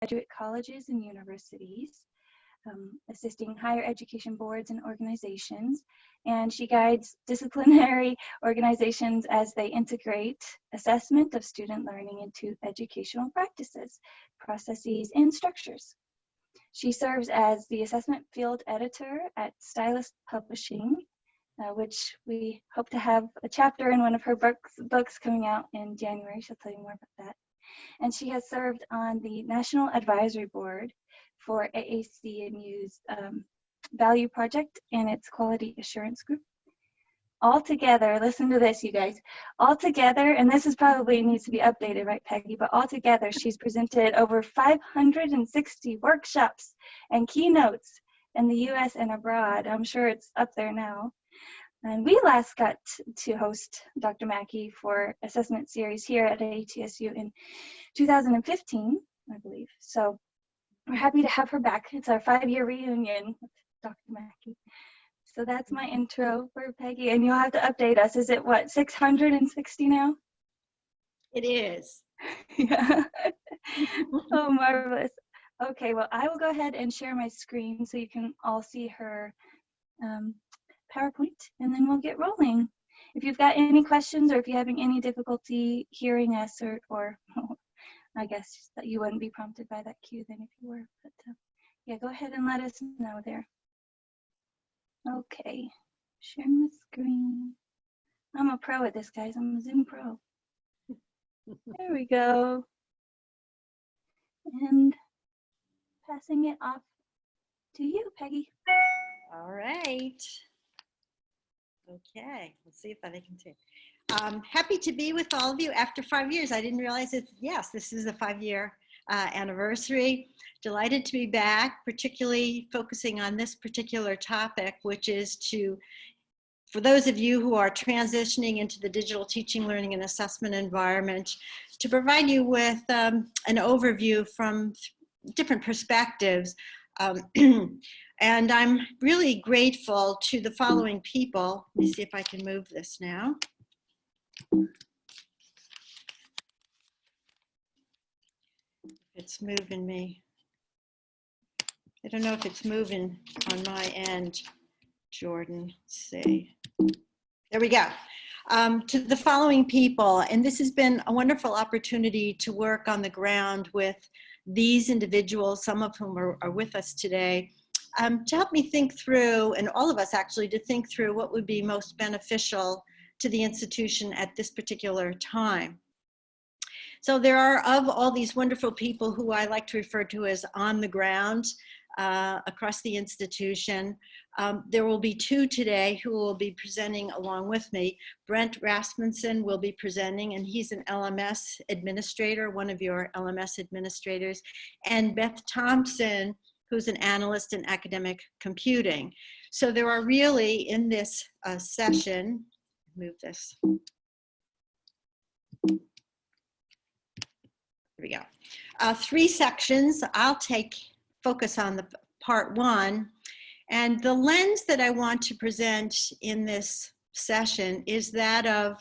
graduate colleges and universities, assisting higher education boards and organizations. And she guides disciplinary organizations as they integrate assessment of student learning into educational practices, processes, and structures. She serves as the assessment field editor at Stylist Publishing, which we hope to have a chapter in one of her books coming out in January. She'll tell you more about that. And she has served on the National Advisory Board for AAC&U's Value Project and its Quality Assurance Group. Altogether, listen to this, you guys. Altogether, and this is probably needs to be updated, right, Peggy? But altogether, she's presented over 560 workshops and keynotes in the U.S. and abroad. I'm sure it's up there now. And we last got to host Dr. Maki for assessment series here at ATSU in 2015, I believe. So we're happy to have her back. It's our 5-year reunion with Dr. Maki. So that's my intro for Peggy, and you'll have to update us. Is it what, 660 now? It is. Yeah. Oh, marvelous. Okay, well, I will go ahead and share my screen so you can all see her PowerPoint, and then we'll get rolling. If you've got any questions or if you're having any difficulty hearing us, or I guess that you wouldn't be prompted by that cue then if you were, but yeah, go ahead and let us know there. Okay, sharing the screen. I'm a pro at this, guys. I'm a Zoom pro. There we go. And passing it off to you, Peggy. All right. Okay, let's see if I can take. Happy to be with all of you after 5 years. I didn't realize it. Yes, this is a 5-year anniversary. Delighted to be back, particularly focusing on this particular topic, which is for those of you who are transitioning into the digital teaching, learning, and assessment environment, to provide you with an overview from different perspectives. And I'm really grateful to the following people. Let me see if I can move this now. It's moving me. I don't know if it's moving on my end, Jordan. Let's see. There we go. To the following people, and this has been a wonderful opportunity to work on the ground with these individuals, some of whom are with us today, to help me think through, and all of us actually, to think through what would be most beneficial to the institution at this particular time. So there are, of all these wonderful people who I like to refer to as on the ground across the institution, there will be 2 today who will be presenting along with me. Brent Rasmussen will be presenting, and he's an LMS administrator, one of your LMS administrators, and Beth Thompson, who's an analyst in academic computing. So there are really, in this session, move this. Here we go. 3 sections. I'll focus on the part 1. And the lens that I want to present in this session is that of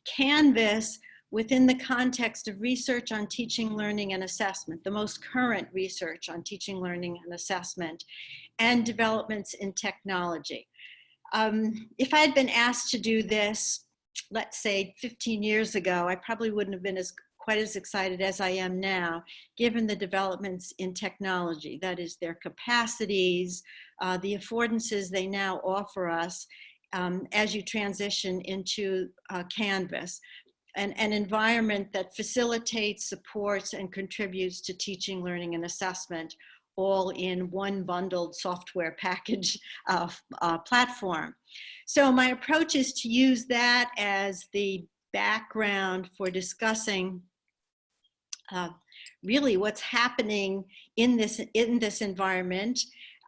Canvas within the context of research on teaching, learning, and assessment, the most current research on teaching, learning, and assessment, and developments in technology. If I had been asked to do this, let's say 15 years ago, I probably wouldn't have been quite as excited as I am now, given the developments in technology, that is their capacities, the affordances they now offer us as you transition into Canvas, an environment that facilitates, supports, and contributes to teaching, learning, and assessment, all in one bundled software package platform. So my approach is to use that as the background for discussing really what's happening in this environment,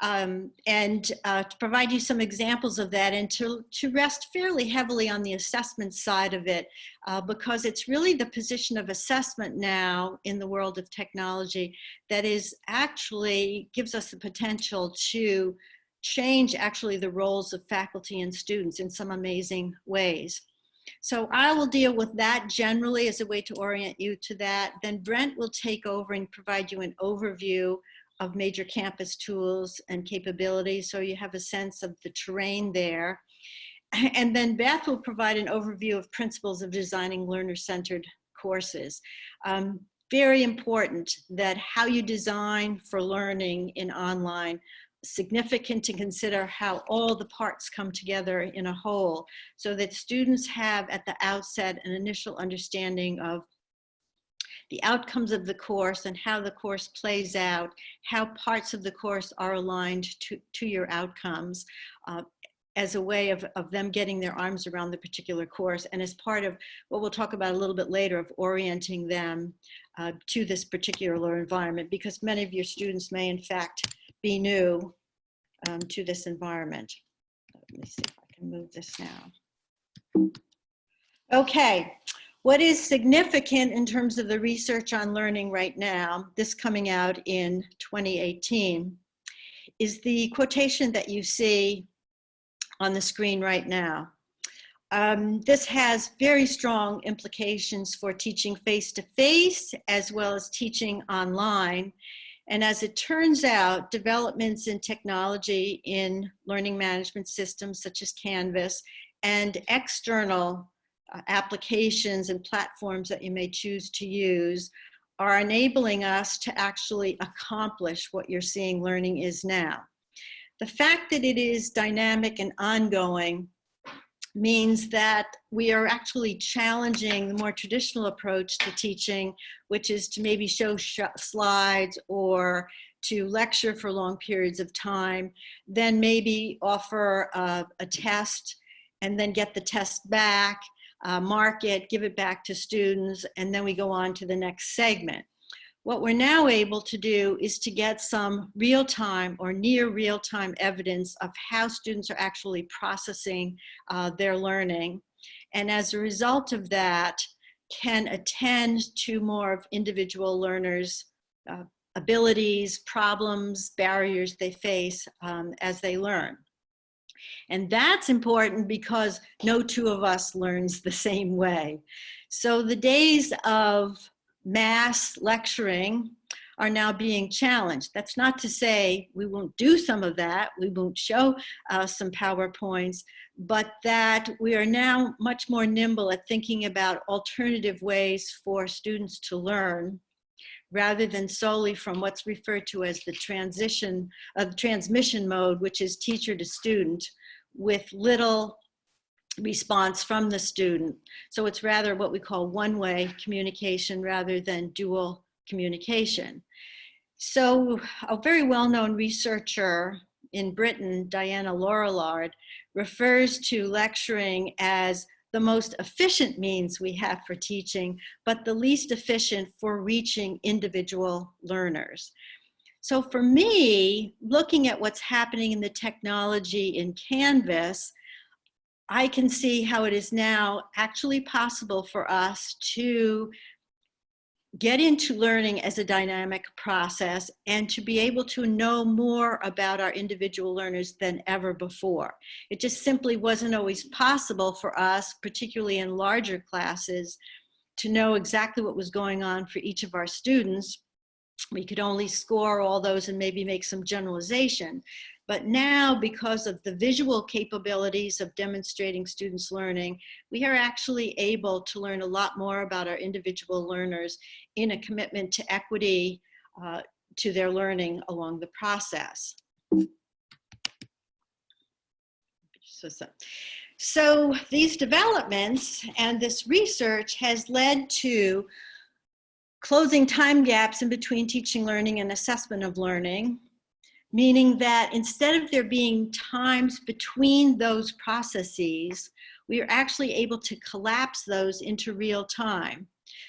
and to provide you some examples of that, and to rest fairly heavily on the assessment side of it, because it's really the position of assessment now in the world of technology that gives us the potential to change actually the roles of faculty and students in some amazing ways. So I will deal with that generally as a way to orient you to that. Then Brent will take over and provide you an overview of major campus tools and capabilities, so you have a sense of the terrain there. And then Beth will provide an overview of principles of designing learner-centered courses. Very important that how you design for learning in online, significant to consider how all the parts come together in a whole, so that students have at the outset an initial understanding of the outcomes of the course and how the course plays out, how parts of the course are aligned to your outcomes, as a way of them getting their arms around the particular course, and as part of what we'll talk about a little bit later of orienting them to this particular environment, because many of your students may in fact be new to this environment. Let me see if I can move this now. Okay, what is significant in terms of the research on learning right now, this coming out in 2018, is the quotation that you see on the screen right now. This has very strong implications for teaching face-to-face as well as teaching online. And as it turns out, developments in technology in learning management systems such as Canvas and external applications and platforms that you may choose to use are enabling us to actually accomplish what you're seeing learning is now. The fact that it is dynamic and ongoing means that we are actually challenging the more traditional approach to teaching, which is to maybe show slides or to lecture for long periods of time, then maybe offer a test and then get the test back, mark it, give it back to students, and then we go on to the next segment. What we're now able to do is to get some real-time or near real-time evidence of how students are actually processing their learning. And as a result of that, can attend to more of individual learners' abilities, problems, barriers they face as they learn. And that's important because no two of us learns the same way. So the days of mass lecturing are now being challenged. That's not to say we won't do some of that, we won't show some PowerPoints, but that we are now much more nimble at thinking about alternative ways for students to learn, rather than solely from what's referred to as the transmission mode, which is teacher to student, with little response from the student. So it's rather what we call one-way communication rather than dual communication. So a very well-known researcher in Britain, Diana Laurillard, refers to lecturing as the most efficient means we have for teaching, but the least efficient for reaching individual learners. So for me, looking at what's happening in the technology in Canvas, I can see how it is now actually possible for us to get into learning as a dynamic process and to be able to know more about our individual learners than ever before. It just simply wasn't always possible for us, particularly in larger classes, to know exactly what was going on for each of our students. We could only score all those and maybe make some generalization. But now, because of the visual capabilities of demonstrating students' learning, we are actually able to learn a lot more about our individual learners in a commitment to equity to their learning along the process. So these developments and this research has led to closing time gaps in between teaching, learning, and assessment of learning, meaning that instead of there being times between those processes, we are actually able to collapse those into real time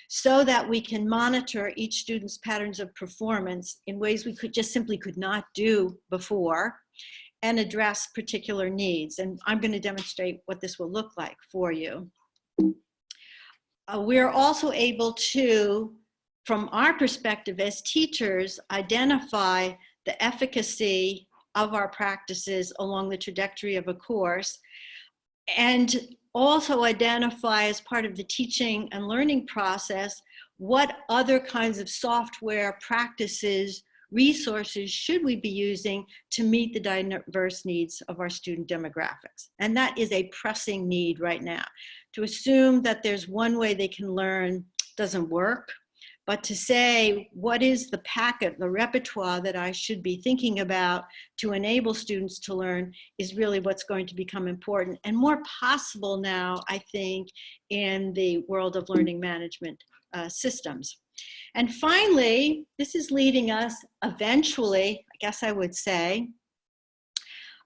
so that we can monitor each student's patterns of performance in ways we simply could not do before, and address particular needs. And I'm going to demonstrate what this will look like for you. We're also able to, from our perspective as teachers, identify the efficacy of our practices along the trajectory of a course, and also identify as part of the teaching and learning process what other kinds of software practices, resources should we be using to meet the diverse needs of our student demographics. And that is a pressing need right now. To assume that there's one way they can learn doesn't work, but to say what is the packet, the repertoire that I should be thinking about to enable students to learn is really what's going to become important and more possible now, I think, in the world of learning management systems. And finally, this is leading us eventually, I guess I would say,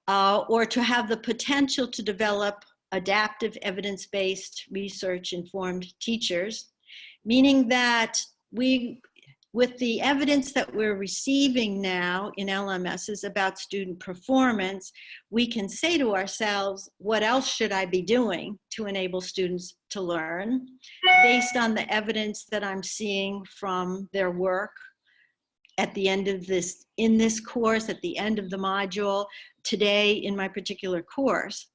or to have the potential to develop adaptive evidence-based research-informed teachers, meaning that with the evidence that we're receiving now in LMSs about student performance, we can say to ourselves, what else should I be doing to enable students to learn based on the evidence that I'm seeing from their work at the end of this, in this course, at the end of the module, today in my particular course.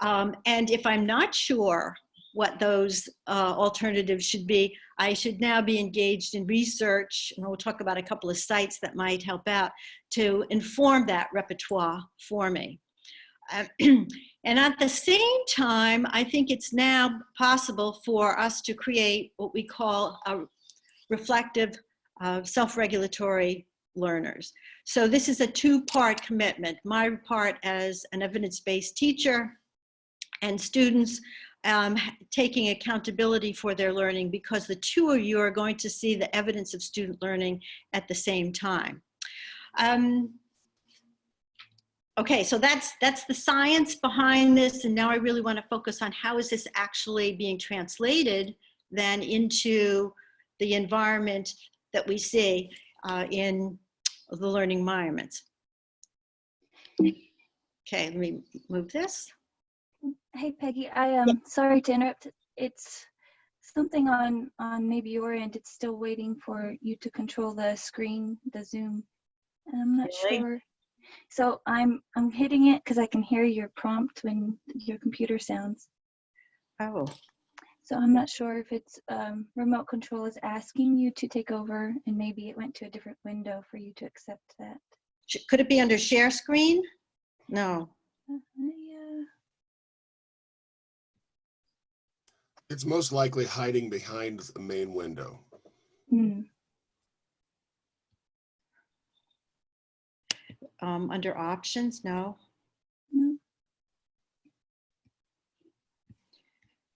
And if I'm not sure what those alternatives should be, I should now be engaged in research, and we'll talk about a couple of sites that might help out to inform that repertoire for me. And at the same time, I think it's now possible for us to create what we call a reflective, self-regulatory learners. So this is a two-part commitment, my part as an evidence-based teacher and students taking accountability for their learning, because the two of you are going to see the evidence of student learning at the same time. Okay, so that's the science behind this, and now I really want to focus on how is this actually being translated then into the environment that we see in the learning environments. Okay, let me move this. Hey Peggy, I am sorry to interrupt. It's something on maybe your end. It's still waiting for you to control the screen, the Zoom. I'm not sure. So I'm hitting it because I can hear your prompt when your computer sounds. Oh. So I'm not sure if it's remote control is asking you to take over, and maybe it went to a different window for you to accept that. Could it be under share screen? No. Yeah. It's most likely hiding behind the main window. Under options, no. No.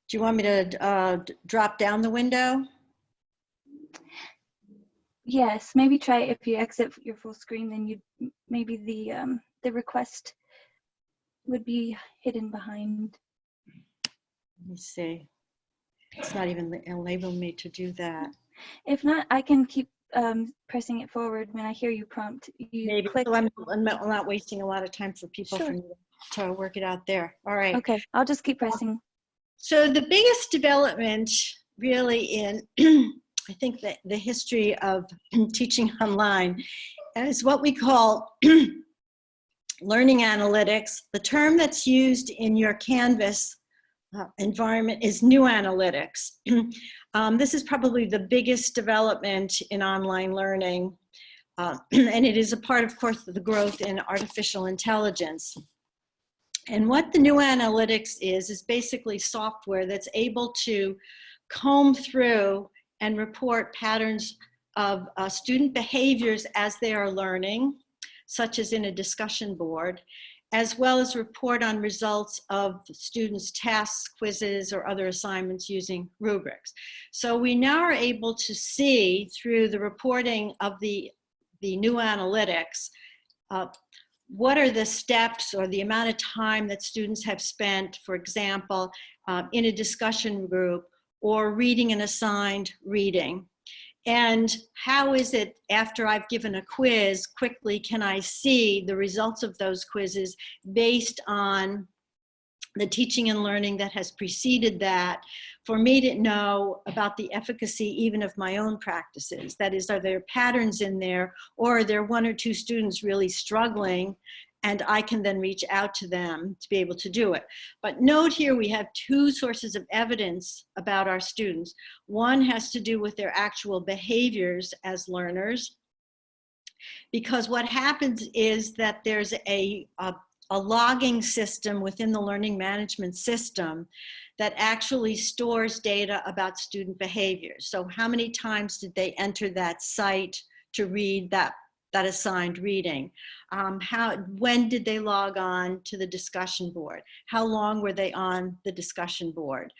Do you want me to drop down the window? Yes, maybe try if you exit your full screen, then you maybe the request would be hidden behind. Let me see. It's not even enabling me to do that. If not, I can keep pressing it forward when I hear you prompt. You Maybe, click. so I'm not wasting a lot of time for people Sure. for me to work it out there. All right. Okay, I'll just keep pressing. So the biggest development really in, I think that the history of teaching online is what we call learning analytics. The term that's used in your Canvas environment is new analytics. This is probably the biggest development in online learning, and it is a part, of course, of the growth in artificial intelligence. And what the new analytics is basically software that's able to comb through and report patterns of student behaviors as they are learning, such as in a discussion board, as well as report on results of students' tests, quizzes, or other assignments using rubrics. So we now are able to see through the reporting of the new analytics, what are the steps or the amount of time that students have spent, for example, in a discussion group or reading an assigned reading. And how is it, after I've given a quiz, quickly can I see the results of those quizzes based on the teaching and learning that has preceded that, for me to know about the efficacy even of my own practices. That is, are there patterns in there, or are there one or two students really struggling and I can then reach out to them to be able to do it. But note here we have two sources of evidence about our students. One has to do with their actual behaviors as learners, because what happens is that there's a logging system within the learning management system that actually stores data about student behavior. So how many times did they enter that site to read that assigned reading? When did they log on to the discussion board? How long were they on the discussion board?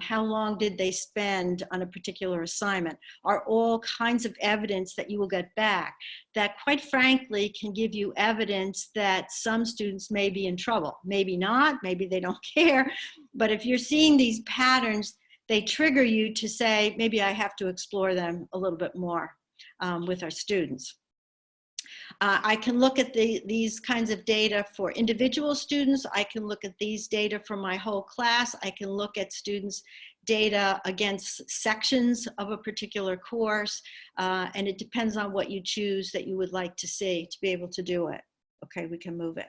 How long did they spend on a particular assignment? Are all kinds of evidence that you will get back that, quite frankly, can give you evidence that some students may be in trouble. Maybe not, maybe they don't care, but if you're seeing these patterns, they trigger you to say, maybe I have to explore them a little bit more with our students. I can look at these kinds of data for individual students. I can look at these data for my whole class. I can look at students' data against sections of a particular course. And it depends on what you choose that you would like to see to be able to do it. Okay, we can move it.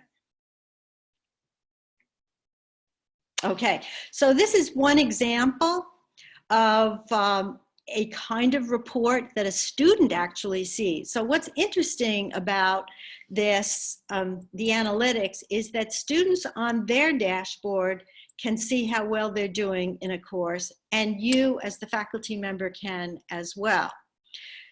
Okay, so this is one example of a kind of report that a student actually sees. So what's interesting about this, the analytics, is that students on their dashboard can see how well they're doing in a course, and you as the faculty member can as well.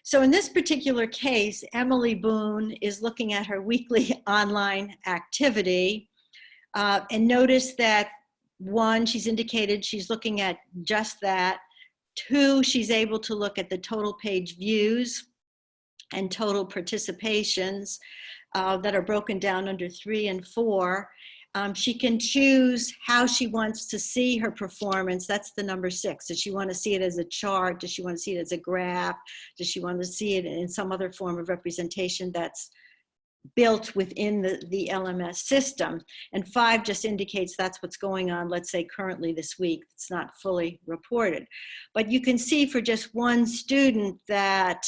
So in this particular case, Emily Boone is looking at her weekly online activity, and notice that one, she's indicated she's looking at just that. Two, she's able to look at the total page views and total participations that are broken down under 3 and 4. She can choose how she wants to see her performance. That's the number 6. Does she want to see it as a chart? Does she want to see it as a graph? Does she want to see it in some other form of representation that's built within the LMS system? And 5 just indicates that's what's going on, let's say currently this week. It's not fully reported. But you can see for just one student that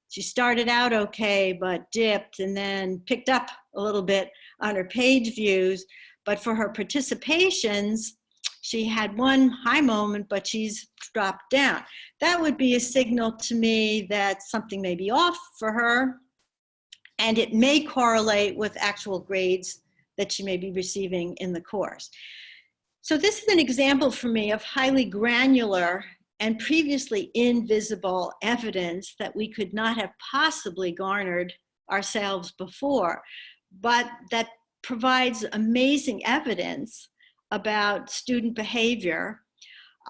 she started out okay, but dipped and then picked up a little bit on her page views. But for her participations, she had one high moment, but she's dropped down. That would be a signal to me that something may be off for her, and it may correlate with actual grades that she may be receiving in the course. So this is an example for me of highly granular and previously invisible evidence that we could not have possibly garnered ourselves before, but that provides amazing evidence about student behavior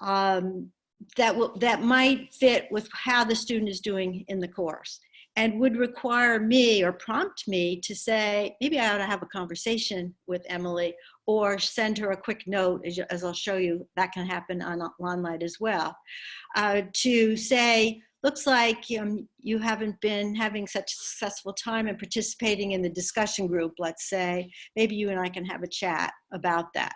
that might fit with how the student is doing in the course, and would require me or prompt me to say, maybe I ought to have a conversation with Emily, or send her a quick note, as I'll show you, that can happen on online as well, to say, looks like you haven't been having such a successful time in participating in the discussion group, let's say. Maybe you and I can have a chat about that.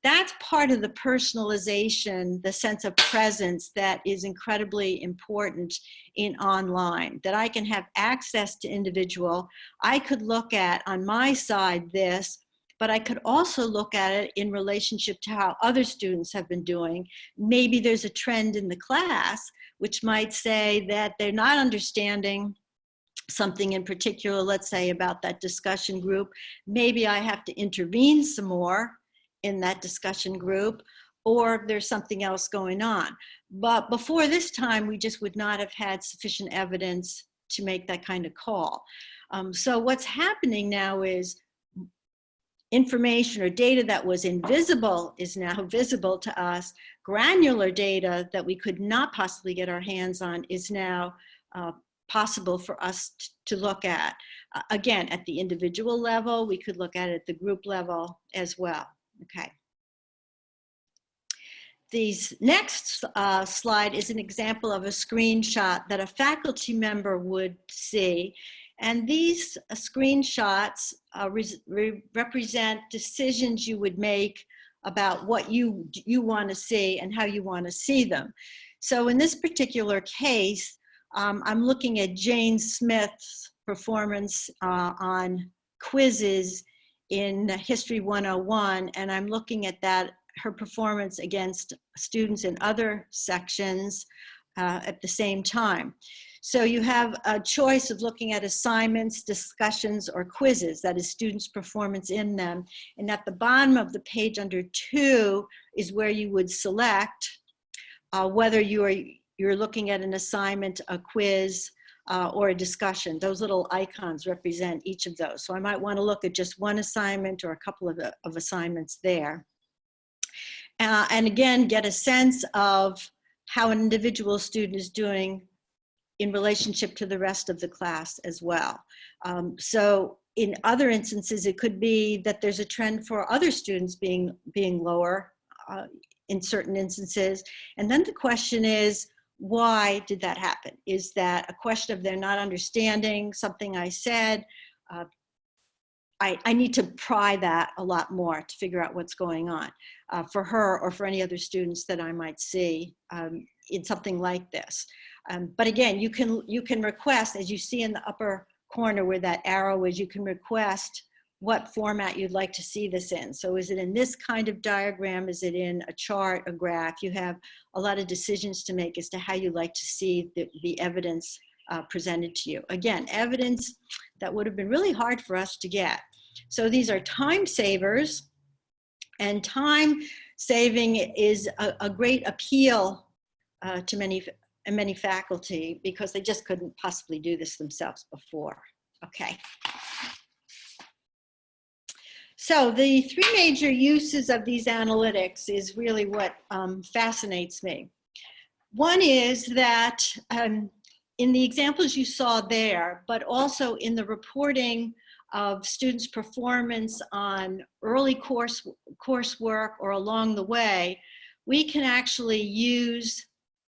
That's part of the personalization, the sense of presence that is incredibly important in online, that I can have access to individual. I could look at, on my side, this, but I could also look at it in relationship to how other students have been doing. Maybe there's a trend in the class which might say that they're not understanding something in particular, let's say about that discussion group. Maybe I have to intervene some more in that discussion group, or there's something else going on. But before this time, we just would not have had sufficient evidence to make that kind of call. So what's happening now is information or data that was invisible is now visible to us. Granular data that we could not possibly get our hands on is now possible for us to look at. Again, at the individual level, we could look at it at the group level as well. Okay. This next slide is an example of a screenshot that a faculty member would see. And these screenshots represent decisions you would make about what you want to see and how you want to see them. So in this particular case, I'm looking at Jane Smith's performance on quizzes in History 101, and I'm looking at that, her performance against students in other sections at the same time. So you have a choice of looking at assignments, discussions, or quizzes, that is students' performance in them. And at the bottom of the page under 2 is where you would select whether you're looking at an assignment, a quiz, or a discussion. Those little icons represent each of those. So I might want to look at just one assignment or a couple of assignments there. And again, get a sense of how an individual student is doing in relationship to the rest of the class as well. So in other instances, it could be that there's a trend for other students being lower in certain instances. And then the question is, why did that happen? Is that a question of they're not understanding something I said? I need to pry that a lot more to figure out what's going on for her or for any other students that I might see in something like this. But again, you can request, as you see in the upper corner where that arrow is, you can request what format you'd like to see this in. So is it in this kind of diagram? Is it in a chart, a graph? You have a lot of decisions to make as to how you like to see the evidence presented to you. Again, evidence that would have been really hard for us to get. So these are time savers, and time saving is a great appeal to many faculty because they just couldn't possibly do this themselves before. Okay. So the 3 major uses of these analytics is really what fascinates me. One is that in the examples you saw there, but also in the reporting of students' performance on early coursework or along the way, we can actually use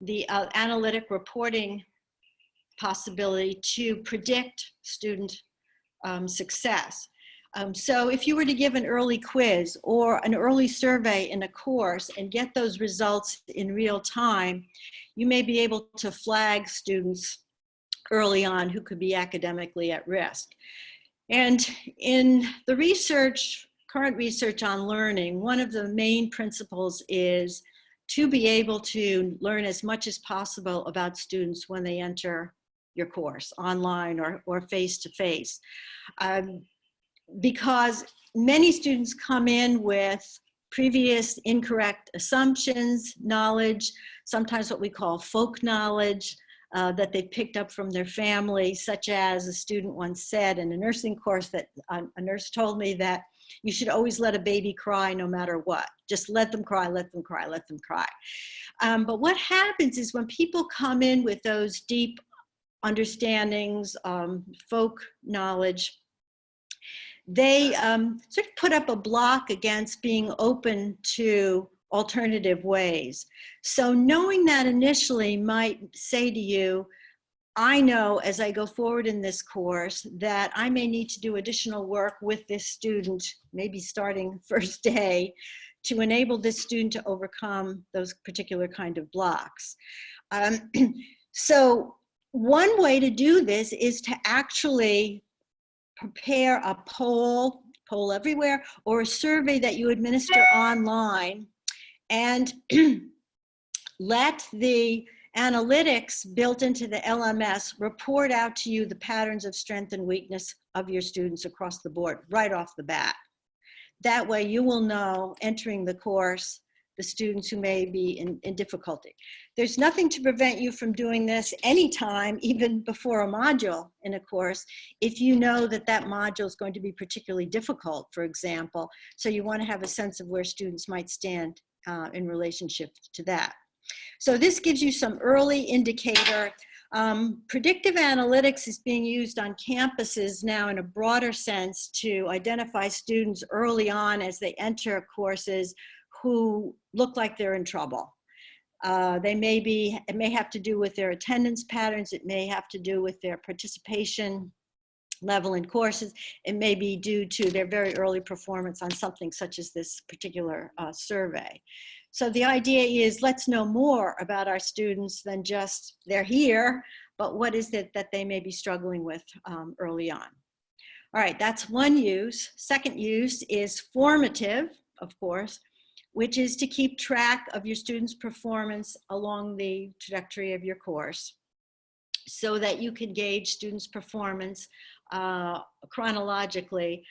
the analytic reporting possibility to predict student success. So if you were to give an early quiz or an early survey in a course and get those results in real time, you may be able to flag students early on who could be academically at risk. And in the research, current research on learning, one of the main principles is to be able to learn as much as possible about students when they enter your course, online or face-to-face. Because many students come in with previous incorrect assumptions, knowledge, sometimes what we call folk knowledge that they picked up from their family, such as a student once said in a nursing course that a nurse told me that you should always let a baby cry no matter what. Just let them cry, let them cry, let them cry. But what happens is when people come in with those deep understandings, folk knowledge, they sort of put up a block against being open to alternative ways. So knowing that initially might say to you, I know as I go forward in this course that I may need to do additional work with this student, maybe starting first day, to enable this student to overcome those particular kind of blocks. So one way to do this is to actually prepare a poll everywhere, or a survey that you administer online, and let the analytics built into the LMS report out to you the patterns of strength and weakness of your students across the board right off the bat. That way you will know entering the course the students who may be in difficulty. There's nothing to prevent you from doing this anytime, even before a module in a course, if you know that that module is going to be particularly difficult, for example. So you want to have a sense of where students might stand in relationship to that. So this gives you some early indicator. Predictive analytics is being used on campuses now in a broader sense to identify students early on as they enter courses who look like they're in trouble. It may have to do with their attendance patterns. It may have to do with their participation level in courses. It may be due to their very early performance on something such as this particular survey. So the idea is, let's know more about our students than just they're here, but what is it that they may be struggling with early on. All right, that's one use. Second use is formative, of course, which is to keep track of your students' performance along the trajectory of your course so that you can gauge students' performance chronologically.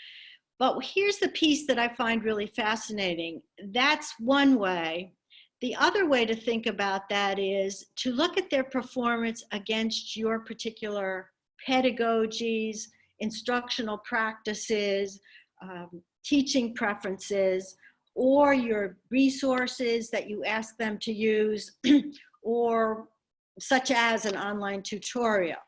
But here's the piece that I find really fascinating. That's one way. The other way to think about that is to look at their performance against your particular pedagogies, instructional practices, teaching preferences, or your resources that you ask them to use, or such as an online tutorial.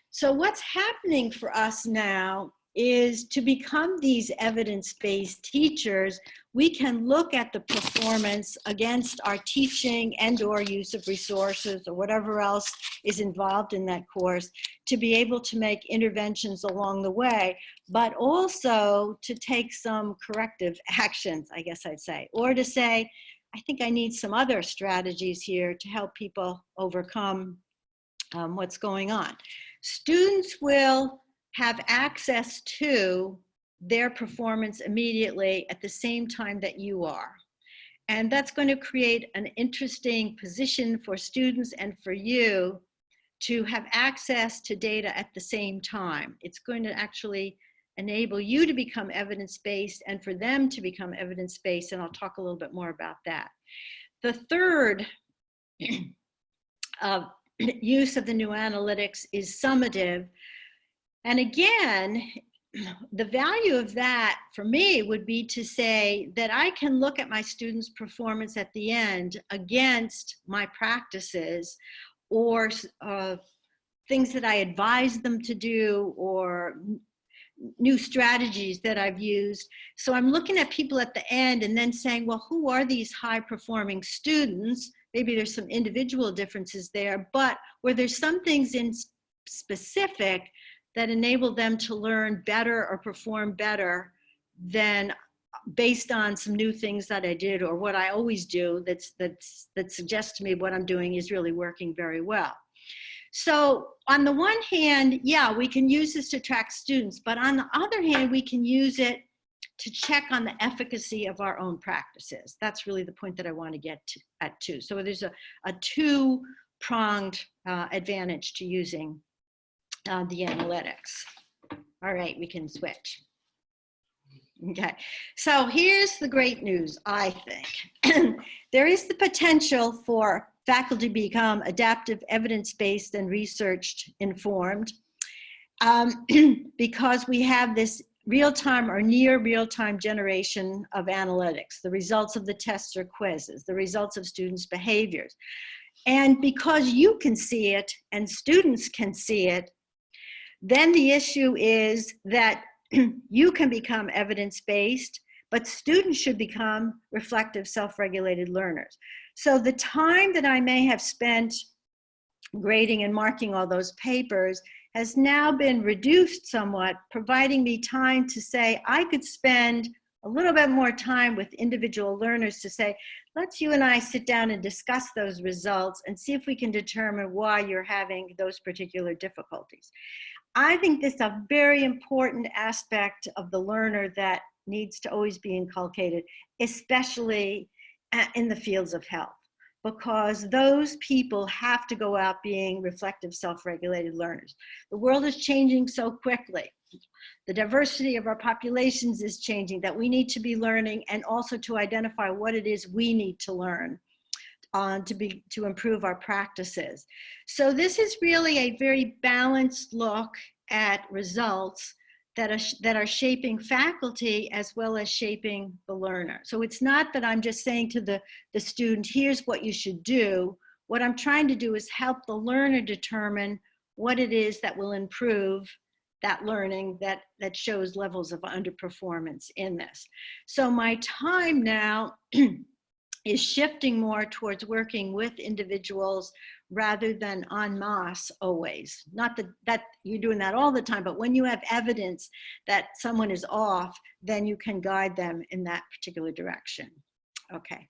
So what's happening for us now is to become these evidence-based teachers, we can look at the performance against our teaching and or use of resources or whatever else is involved in that course to be able to make interventions along the way, but also to take some corrective actions, I guess I'd say, or to say, I think I need some other strategies here to help people overcome what's going on. Students will have access to their performance immediately at the same time that you are. And that's going to create an interesting position for students and for you to have access to data at the same time. It's going to actually enable you to become evidence-based and for them to become evidence-based, and I'll talk a little bit more about that. The third use of the new analytics is summative. And again, the value of that for me would be to say that I can look at my students' performance at the end against my practices or things that I advise them to do or new strategies that I've used. So I'm looking at people at the end and then saying, well, who are these high performing students? Maybe there's some individual differences there, but where there's some things in specific that enable them to learn better or perform better than based on some new things that I did or what I always do that suggests to me what I'm doing is really working very well. So on the one hand, yeah, we can use this to track students, but on the other hand, we can use it to check on the efficacy of our own practices. That's really the point that I want to get at too. So there's a two-pronged advantage to using the analytics. All right, we can switch. Okay, so here's the great news, I think. There is the potential for faculty to become adaptive, evidence-based, and research informed because we have this real-time or near real-time generation of analytics, the results of the tests or quizzes, the results of students' behaviors. And because you can see it and students can see it, then the issue is that you can become evidence-based, but students should become reflective, self-regulated learners. So the time that I may have spent grading and marking all those papers has now been reduced somewhat, providing me time to say I could spend a little bit more time with individual learners to say, let's you and I sit down and discuss those results and see if we can determine why you're having those particular difficulties. I think this is a very important aspect of the learner that needs to always be inculcated, especially in the fields of health, because those people have to go out being reflective, self-regulated learners. The world is changing so quickly. The diversity of our populations is changing, that we need to be learning and also to identify what it is we need to learn to improve our practices. So this is really a very balanced look at results that are shaping faculty as well as shaping the learner. So it's not that I'm just saying to the student, here's what you should do. What I'm trying to do is help the learner determine what it is that will improve that learning that shows levels of underperformance in this. So my time now is shifting more towards working with individuals rather than en masse always. Not that you're doing that all the time, but when you have evidence that someone is off, then you can guide them in that particular direction. Okay.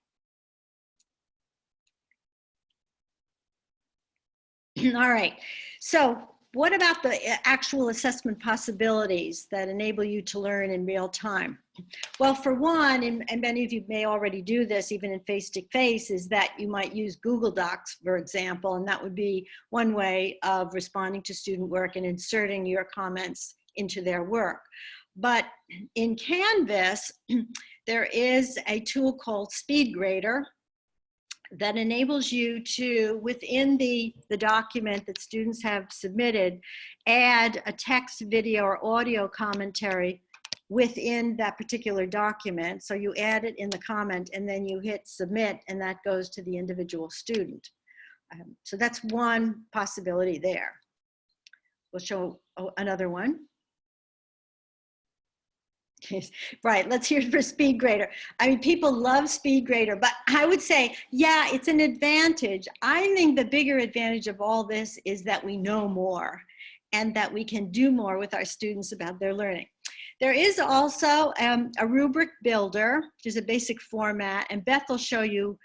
All right, so what about the actual assessment possibilities that enable you to learn in real time? Well, for one, and many of you may already do this even in face-to-face, is that you might use Google Docs, for example, and that would be one way of responding to student work and inserting your comments into their work. But in Canvas, there is a tool called SpeedGrader that enables you to, within the document that students have submitted, add a text, video, or audio commentary within that particular document. So you add it in the comment and then you hit submit, and that goes to the individual student. So that's one possibility there. We'll show another one. Right, let's hear it for SpeedGrader. I mean, people love SpeedGrader, but I would say, yeah, it's an advantage. I think the bigger advantage of all this is that we know more and that we can do more with our students about their learning. There is also a rubric builder, which is a basic format, and Beth will show you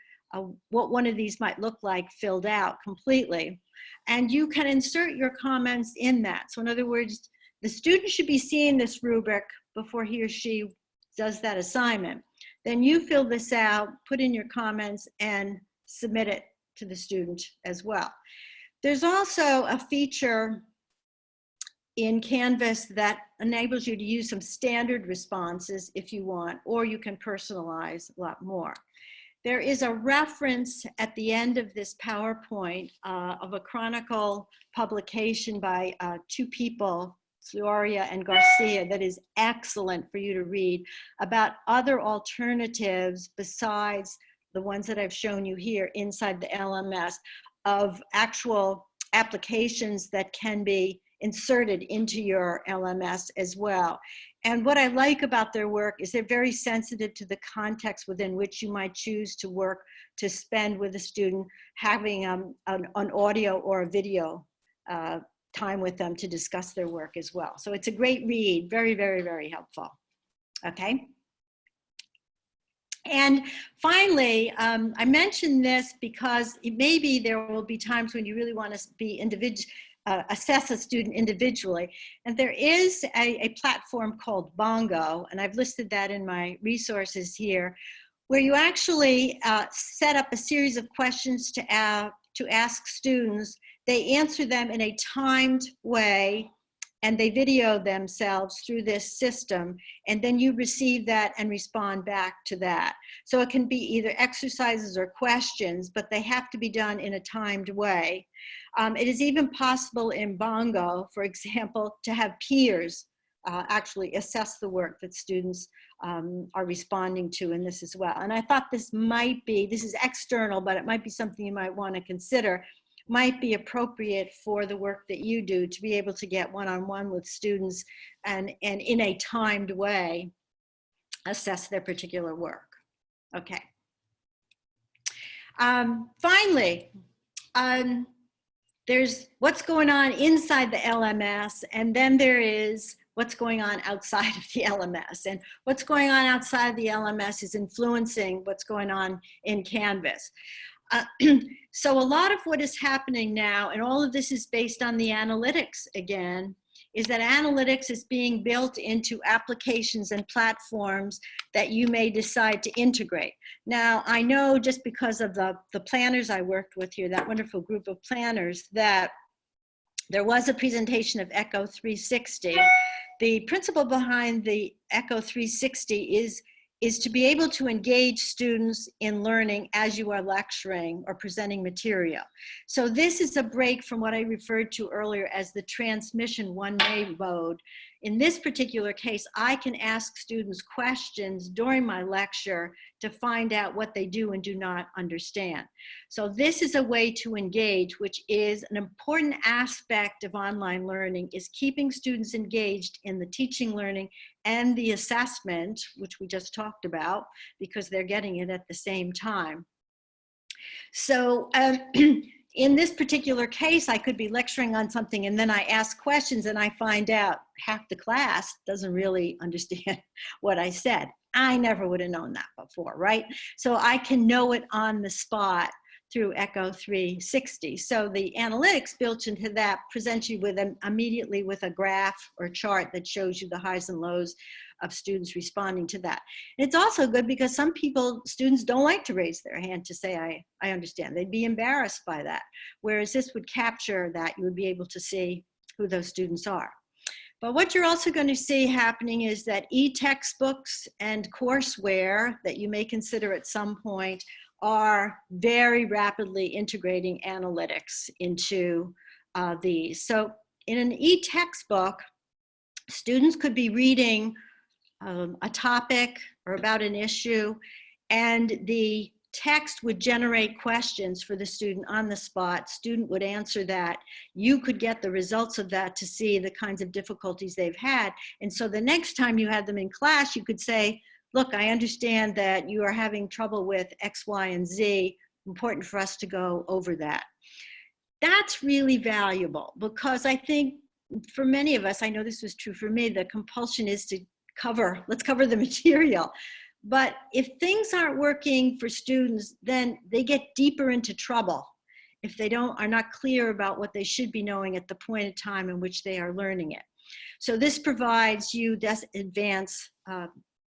what one of these might look like filled out completely. And you can insert your comments in that. So in other words, the student should be seeing this rubric before he or she does that assignment. Then you fill this out, put in your comments, and submit it to the student as well. There's also a feature in Canvas that enables you to use some standard responses if you want, or you can personalize a lot more. There is a reference at the end of this PowerPoint of a Chronicle publication by two people, Floria and Garcia, that is excellent for you to read about other alternatives besides the ones that I've shown you here inside the LMS, of actual applications that can be inserted into your LMS as well. And what I like about their work is they're very sensitive to the context within which you might choose to work, to spend with a student, having an audio or a video time with them to discuss their work as well. So it's a great read, very, very, very helpful. Okay. And finally, I mentioned this because maybe there will be times when you really want to be assess a student individually. And there is a platform called Bongo, and I've listed that in my resources here, where you actually set up a series of questions to ask students. They answer them in a timed way, and they video themselves through this system, and then you receive that and respond back to that. So it can be either exercises or questions, but they have to be done in a timed way. It is even possible in Bongo, for example, to have peers actually assess the work that students are responding to in this as well. And I thought this is external, but it might be something you might want to consider, might be appropriate for the work that you do, to be able to get one-on-one with students and in a timed way assess their particular work. Okay. Finally, there's what's going on inside the LMS, and then there is what's going on outside of the LMS. And what's going on outside the LMS is influencing what's going on in Canvas. So a lot of what is happening now, and all of this is based on the analytics again, is that analytics is being built into applications and platforms that you may decide to integrate. Now, I know just because of the planners I worked with here, that wonderful group of planners, that there was a presentation of Echo 360. The principle behind the Echo 360 is to be able to engage students in learning as you are lecturing or presenting material. So this is a break from what I referred to earlier as the transmission one-way mode. In this particular case, I can ask students questions during my lecture to find out what they do and do not understand. So this is a way to engage, which is an important aspect of online learning, is keeping students engaged in the teaching, learning, and the assessment, which we just talked about, because they're getting it at the same time. So in this particular case, I could be lecturing on something and then I ask questions and I find out half the class doesn't really understand what I said. I never would have known that before, right? So I can know it on the spot through Echo 360. So the analytics built into that presents you with immediately with a graph or chart that shows you the highs and lows of students responding to that. It's also good because some students don't like to raise their hand to say, I understand. They'd be embarrassed by that. Whereas this would capture that. You would be able to see who those students are. But what you're also going to see happening is that e-textbooks and courseware that you may consider at some point are very rapidly integrating analytics into these. So in an e-textbook, students could be reading a topic or about an issue, and the text would generate questions for the student on the spot. Student would answer that. You could get the results of that to see the kinds of difficulties they've had. And so the next time you had them in class, you could say, look, I understand that you are having trouble with X, Y, and Z. Important for us to go over that. That's really valuable because I think for many of us, I know this was true for me, the compulsion is to let's cover the material. But if things aren't working for students, then they get deeper into trouble if they are not clear about what they should be knowing at the point of time in which they are learning it. So this provides you this advanced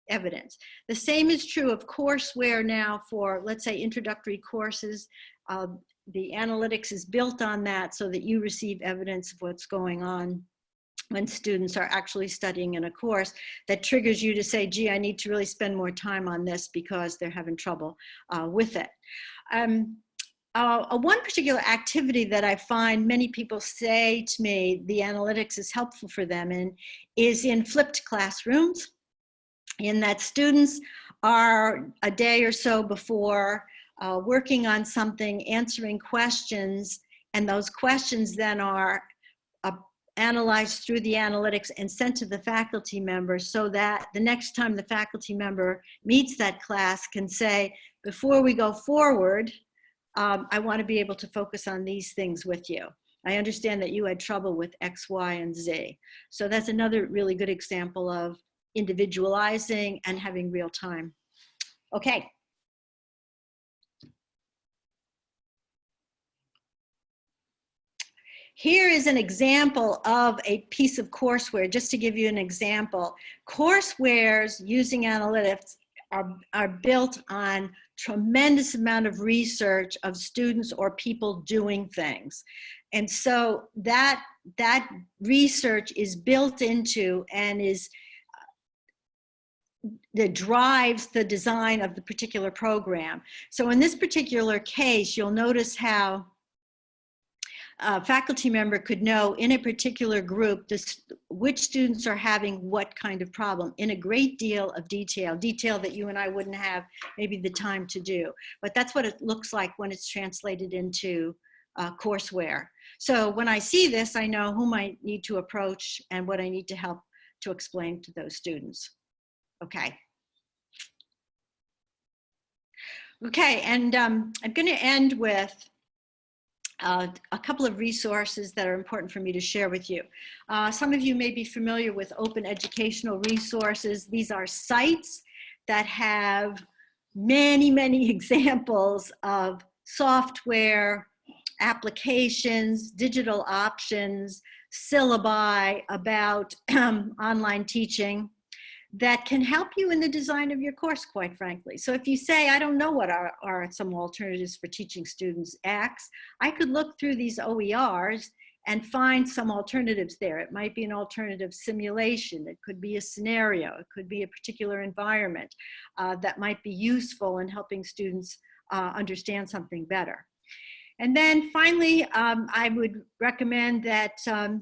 evidence. The same is true of courseware now for, let's say, introductory courses. The analytics is built on that so that you receive evidence of what's going on when students are actually studying in a course that triggers you to say, gee, I need to really spend more time on this because they're having trouble with it. One particular activity that I find many people say to me the analytics is helpful for them in is in flipped classrooms, in that students are a day or so before working on something, answering questions, and those questions then are analyzed through the analytics and sent to the faculty member so that the next time the faculty member meets that class can say, before we go forward, I want to be able to focus on these things with you. I understand that you had trouble with X, Y, and Z. So that's another really good example of individualizing and having real time. Okay. Here is an example of a piece of courseware, just to give you an example. Courseware using analytics are built on tremendous amount of research of students or people doing things. And so that research is built into and that drives the design of the particular program. So in this particular case, you'll notice how a faculty member could know in a particular group which students are having what kind of problem in a great deal of detail that you and I wouldn't have maybe the time to do. But that's what it looks like when it's translated into courseware. So when I see this, I know whom I need to approach and what I need to help to explain to those students. Okay. Okay, and I'm going to end with a couple of resources that are important for me to share with you. Some of you may be familiar with open educational resources. These are sites that have many, many examples of software, applications, digital options, syllabi about online teaching that can help you in the design of your course, quite frankly. So if you say, I don't know what are some alternatives for teaching students X, I could look through these OERs and find some alternatives there. It might be an alternative simulation. It could be a scenario. It could be a particular environment that might be useful in helping students understand something better. And then finally, I would recommend that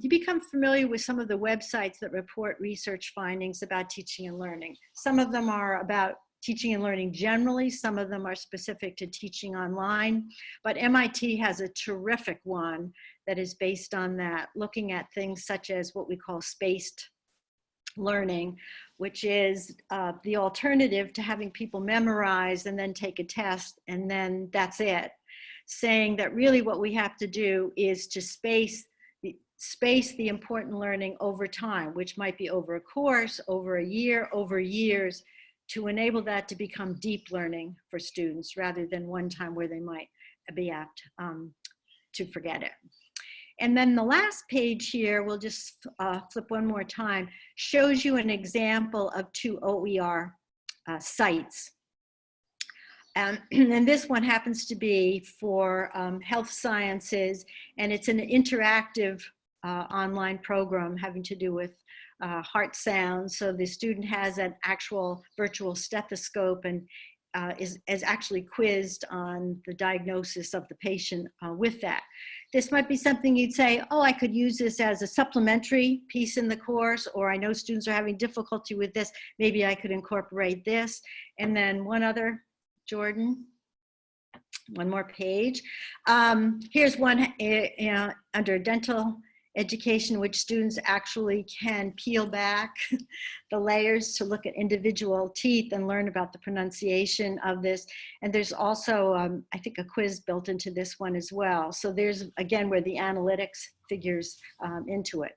you become familiar with some of the websites that report research findings about teaching and learning. Some of them are about teaching and learning generally. Some of them are specific to teaching online. But MIT has a terrific one that is based on that, looking at things such as what we call spaced learning, which is the alternative to having people memorize and then take a test and then that's it. Saying that really what we have to do is to space the important learning over time, which might be over a course, over a year, over years, to enable that to become deep learning for students rather than one time where they might be apt to forget it. And then the last page here, we'll just flip one more time, shows you an example of 2 OER sites. And this one happens to be for health sciences, and it's an interactive online program having to do with heart sounds. So the student has an actual virtual stethoscope and is actually quizzed on the diagnosis of the patient with that. This might be something you'd say, oh, I could use this as a supplementary piece in the course, or I know students are having difficulty with this, maybe I could incorporate this. And then one other, Jordan, one more page. Here's one under dental education, which students actually can peel back the layers to look at individual teeth and learn about the pronunciation of this. And there's also, I think, a quiz built into this one as well. So there's, again, where the analytics figures into it.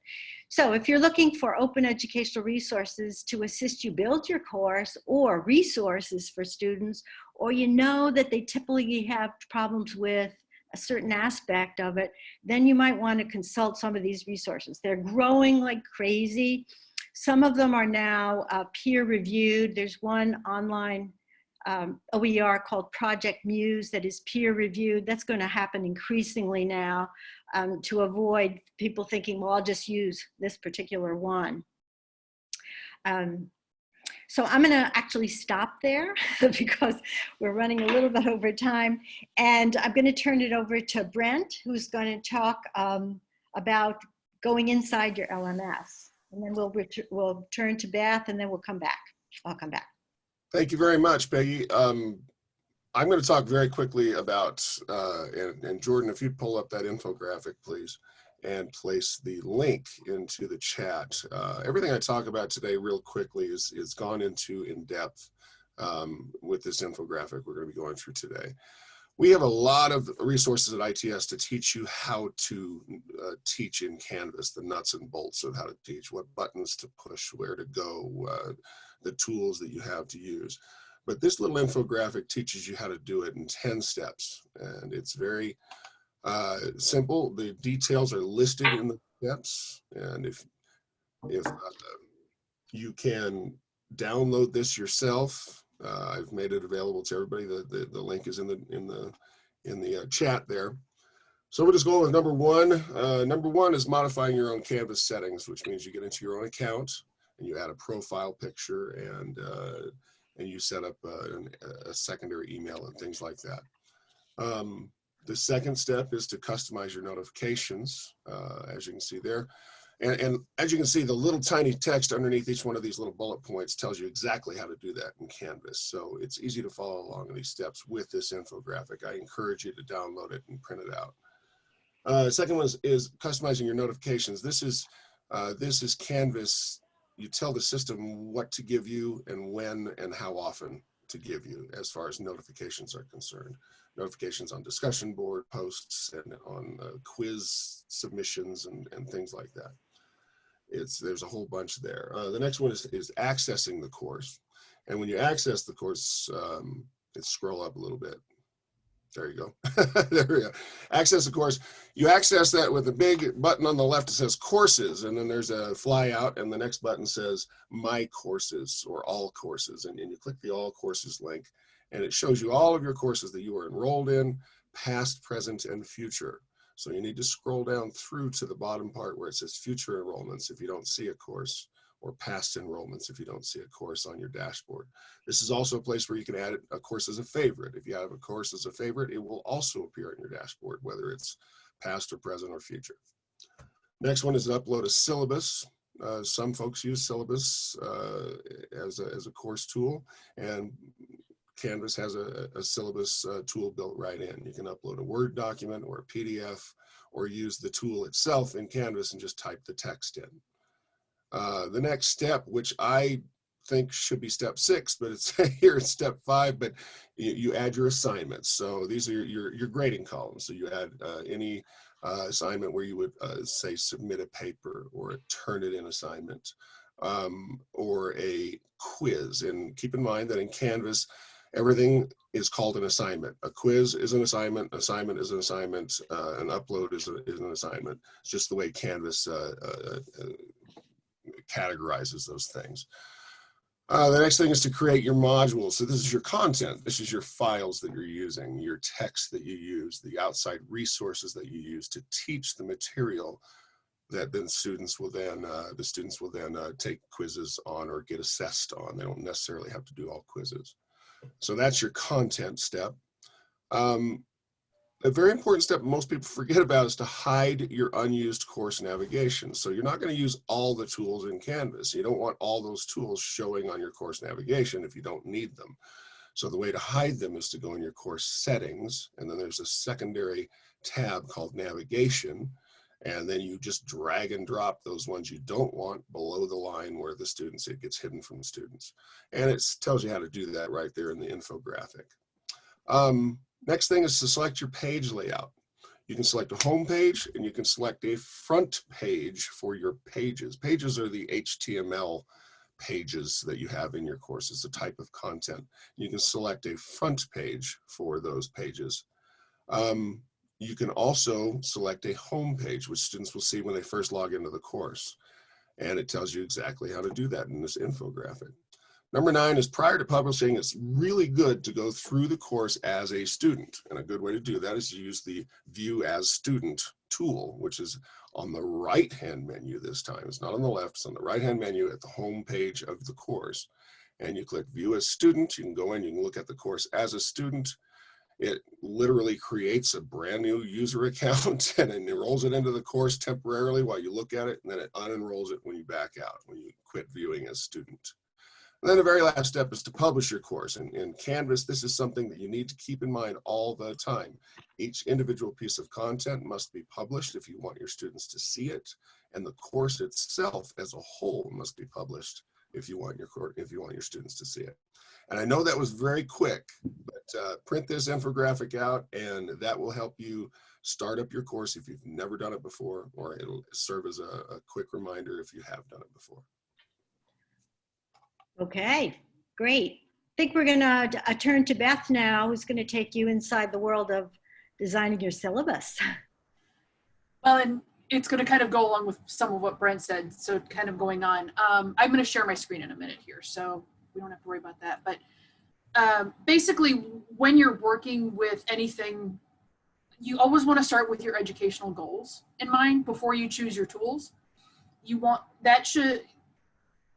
So if you're looking for open educational resources to assist you build your course, or resources for students, or you know that they typically have problems with a certain aspect of it, then you might want to consult some of these resources. They're growing like crazy. Some of them are now peer reviewed. There's one online OER called Project Muse that is peer reviewed. That's going to happen increasingly now to avoid people thinking, well, I'll just use this particular one. So I'm going to actually stop there because we're running a little bit over time. And I'm going to turn it over to Brent, who's going to talk about going inside your LMS. And then we'll turn to Beth, and then we'll come back. I'll come back. Thank you very much, Peggy. I'm going to talk very quickly about, and Jordan, if you'd pull up that infographic, please, and place the link into the chat. Everything I talk about today real quickly is gone into in depth with this infographic we're going to be going through today. We have a lot of resources at ITS to teach you how to teach in Canvas, the nuts and bolts of how to teach, what buttons to push, where to go, the tools that you have to use. But this little infographic teaches you how to do it in 10 steps, and it's very simple. The details are listed in the steps, and if you can download this yourself, I've made it available to everybody. The link is in the chat there. So we'll just go with number one. Number one is modifying your own Canvas settings, which means you get into your own account and you add a profile picture, and you set up a secondary email and things like that. The second step is to customize your notifications, as you can see there. And as you can see, the little tiny text underneath each one of these little bullet points tells you exactly how to do that in Canvas. So it's easy to follow along in these steps with this infographic. I encourage you to download it and print it out. Second one is customizing your notifications. This is Canvas. You tell the system what to give you and when and how often to give you as far as notifications are concerned. Notifications on discussion board posts and on quiz submissions and things like that. There's a whole bunch there. The next one is accessing the course. And when you access the course, let's scroll up a little bit. There you go. There we go. Access the course. You access that with a big button on the left that says courses, and then there's a fly out, and the next button says my courses or all courses. And you click the all courses link, and it shows you all of your courses that you are enrolled in, past, present, and future. So you need to scroll down through to the bottom part where it says future enrollments if you don't see a course, or past enrollments if you don't see a course on your dashboard. This is also a place where you can add a course as a favorite. If you have a course as a favorite, it will also appear on your dashboard, whether it's past or present or future. Next one is to upload a syllabus. Some folks use syllabus as a course tool, and Canvas has a syllabus tool built right in. You can upload a Word document or a PDF, or use the tool itself in Canvas and just type the text in. The next step, which I think should be step 6, but it's here it's step 5, but you add your assignments. So these are your grading columns. So you add any assignment where you would say submit a paper or a turn it in assignment, or a quiz. And keep in mind that in Canvas, Everything is called an assignment. A quiz is an assignment is an assignment, an upload is an assignment. It's just the way Canvas categorizes those things. The next thing is to create your modules. So this is your content. This is your files that you're using, your text that you use, the outside resources that you use to teach the material that then the students will then take quizzes on or get assessed on. They don't necessarily have to do all quizzes. So that's your content step. A very important step most people forget about is to hide your unused course navigation. So you're not going to use all the tools in Canvas. You don't want all those tools showing on your course navigation if you don't need them. So the way to hide them is to go in your course settings, and then there's a secondary tab called navigation, and then you just drag and drop those ones you don't want below the line where the students, it gets hidden from the students. And it tells you how to do that right there in the infographic. Next thing is to select your page layout. You can select a home page and you can select a front page for your pages. Pages are the HTML pages that you have in your course. It's a type of content. You can select a front page for those pages. You can also select a home page, which students will see when they first log into the course. And it tells you exactly how to do that in this infographic. Number 9 is prior to publishing, it's really good to go through the course as a student. And a good way to do that is to use the View as Student tool, which is on the right-hand menu this time. It's not on the left, it's on the right-hand menu at the home page of the course. And you click View as Student, you can go in, you can look at the course as a student. It literally creates a brand new user account and enrolls it into the course temporarily while you look at it, and then it unenrolls it when you back out, when you quit viewing as student. And then the very last step is to publish your course. And in Canvas, this is something that you need to keep in mind all the time. Each individual piece of content must be published if you want your students to see it. And the course itself as a whole must be published if you want your students to see it. And I know that was very quick, but print this infographic out and that will help you start up your course if you've never done it before, or it'll serve as a quick reminder if you have done it before. Okay, great. I think we're going to turn to Beth now, who's going to take you inside the world of designing your syllabus. Well, and it's going to kind of go along with some of what Brent said, so kind of going on. I'm going to share my screen in a minute here, so we don't have to worry about that. But basically, when you're working with anything, you always want to start with your educational goals in mind before you choose your tools.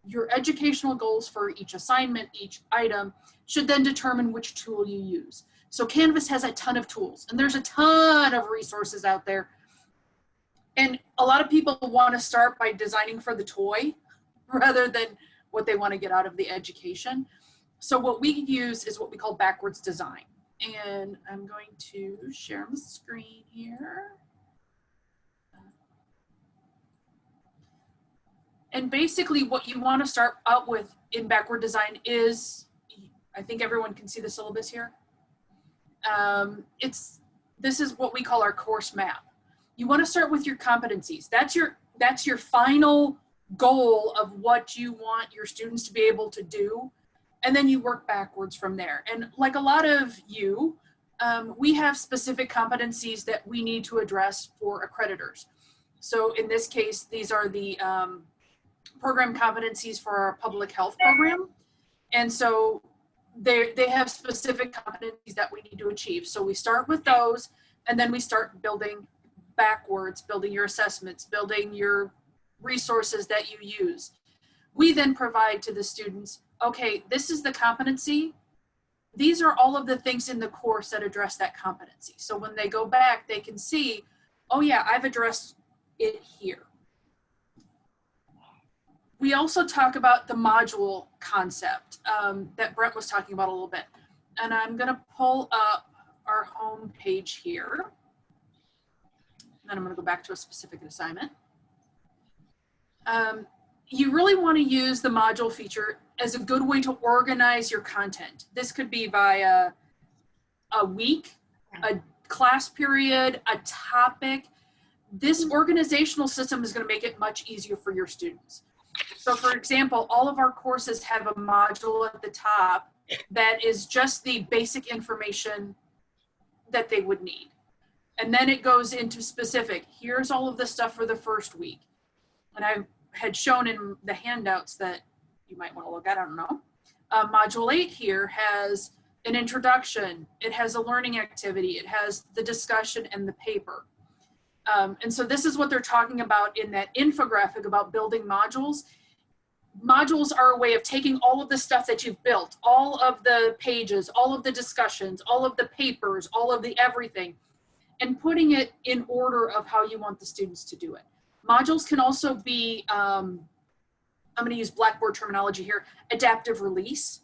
Your educational goals for each assignment, each item, should then determine which tool you use. So Canvas has a ton of tools, and there's a ton of resources out there. And a lot of people want to start by designing for the toy rather than what they want to get out of the education. So what we use is what we call backwards design. And I'm going to share the screen here. And basically what you want to start out with in backward design is, I think everyone can see the syllabus here. This is what we call our course map. You want to start with your competencies. That's your final goal of what you want your students to be able to do. And then you work backwards from there. And like a lot of you, we have specific competencies that we need to address for accreditors. So in this case, these are the program competencies for our public health program. And so they have specific competencies that we need to achieve. So we start with those, and then we start building backwards, building your assessments, building your resources that you use. We then provide to the students, okay, this is the competency. These are all of the things in the course that address that competency. So when they go back, they can see, oh yeah, I've addressed it here. We also talk about the module concept that Brent was talking about a little bit. And I'm gonna pull up our home page here. And I'm gonna go back to a specific assignment. You really wanna use the module feature as a good way to organize your content. This could be via a week, a class period, a topic. This organizational system is gonna make it much easier for your students. So for example, all of our courses have a module at the top that is just the basic information that they would need. And then it goes into specific, here's all of the stuff for the first week. And I had shown in the handouts that you might want to look at, I don't know. Module 8 here has an introduction, it has a learning activity, it has the discussion and the paper. And so this is what they're talking about in that infographic about building modules. Modules are a way of taking all of the stuff that you've built, all of the pages, all of the discussions, all of the papers, all of the everything, and putting it in order of how you want the students to do it. Modules can also be, I'm going to use Blackboard terminology here, adaptive release,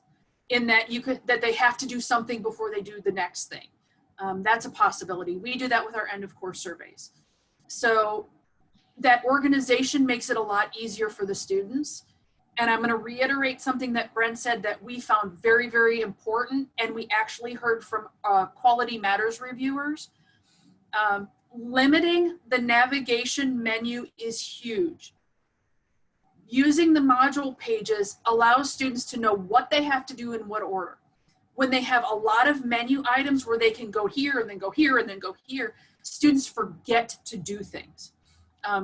in that that they have to do something before they do the next thing. That's a possibility. We do that with our end of course surveys. So that organization makes it a lot easier for the students. And I'm going to reiterate something that Brent said that we found very, very important, and we actually heard from Quality Matters reviewers. Limiting the navigation menu is huge. Using the module pages allows students to know what they have to do in what order. When they have a lot of menu items where they can go here and then go here and then go here, students forget to do things.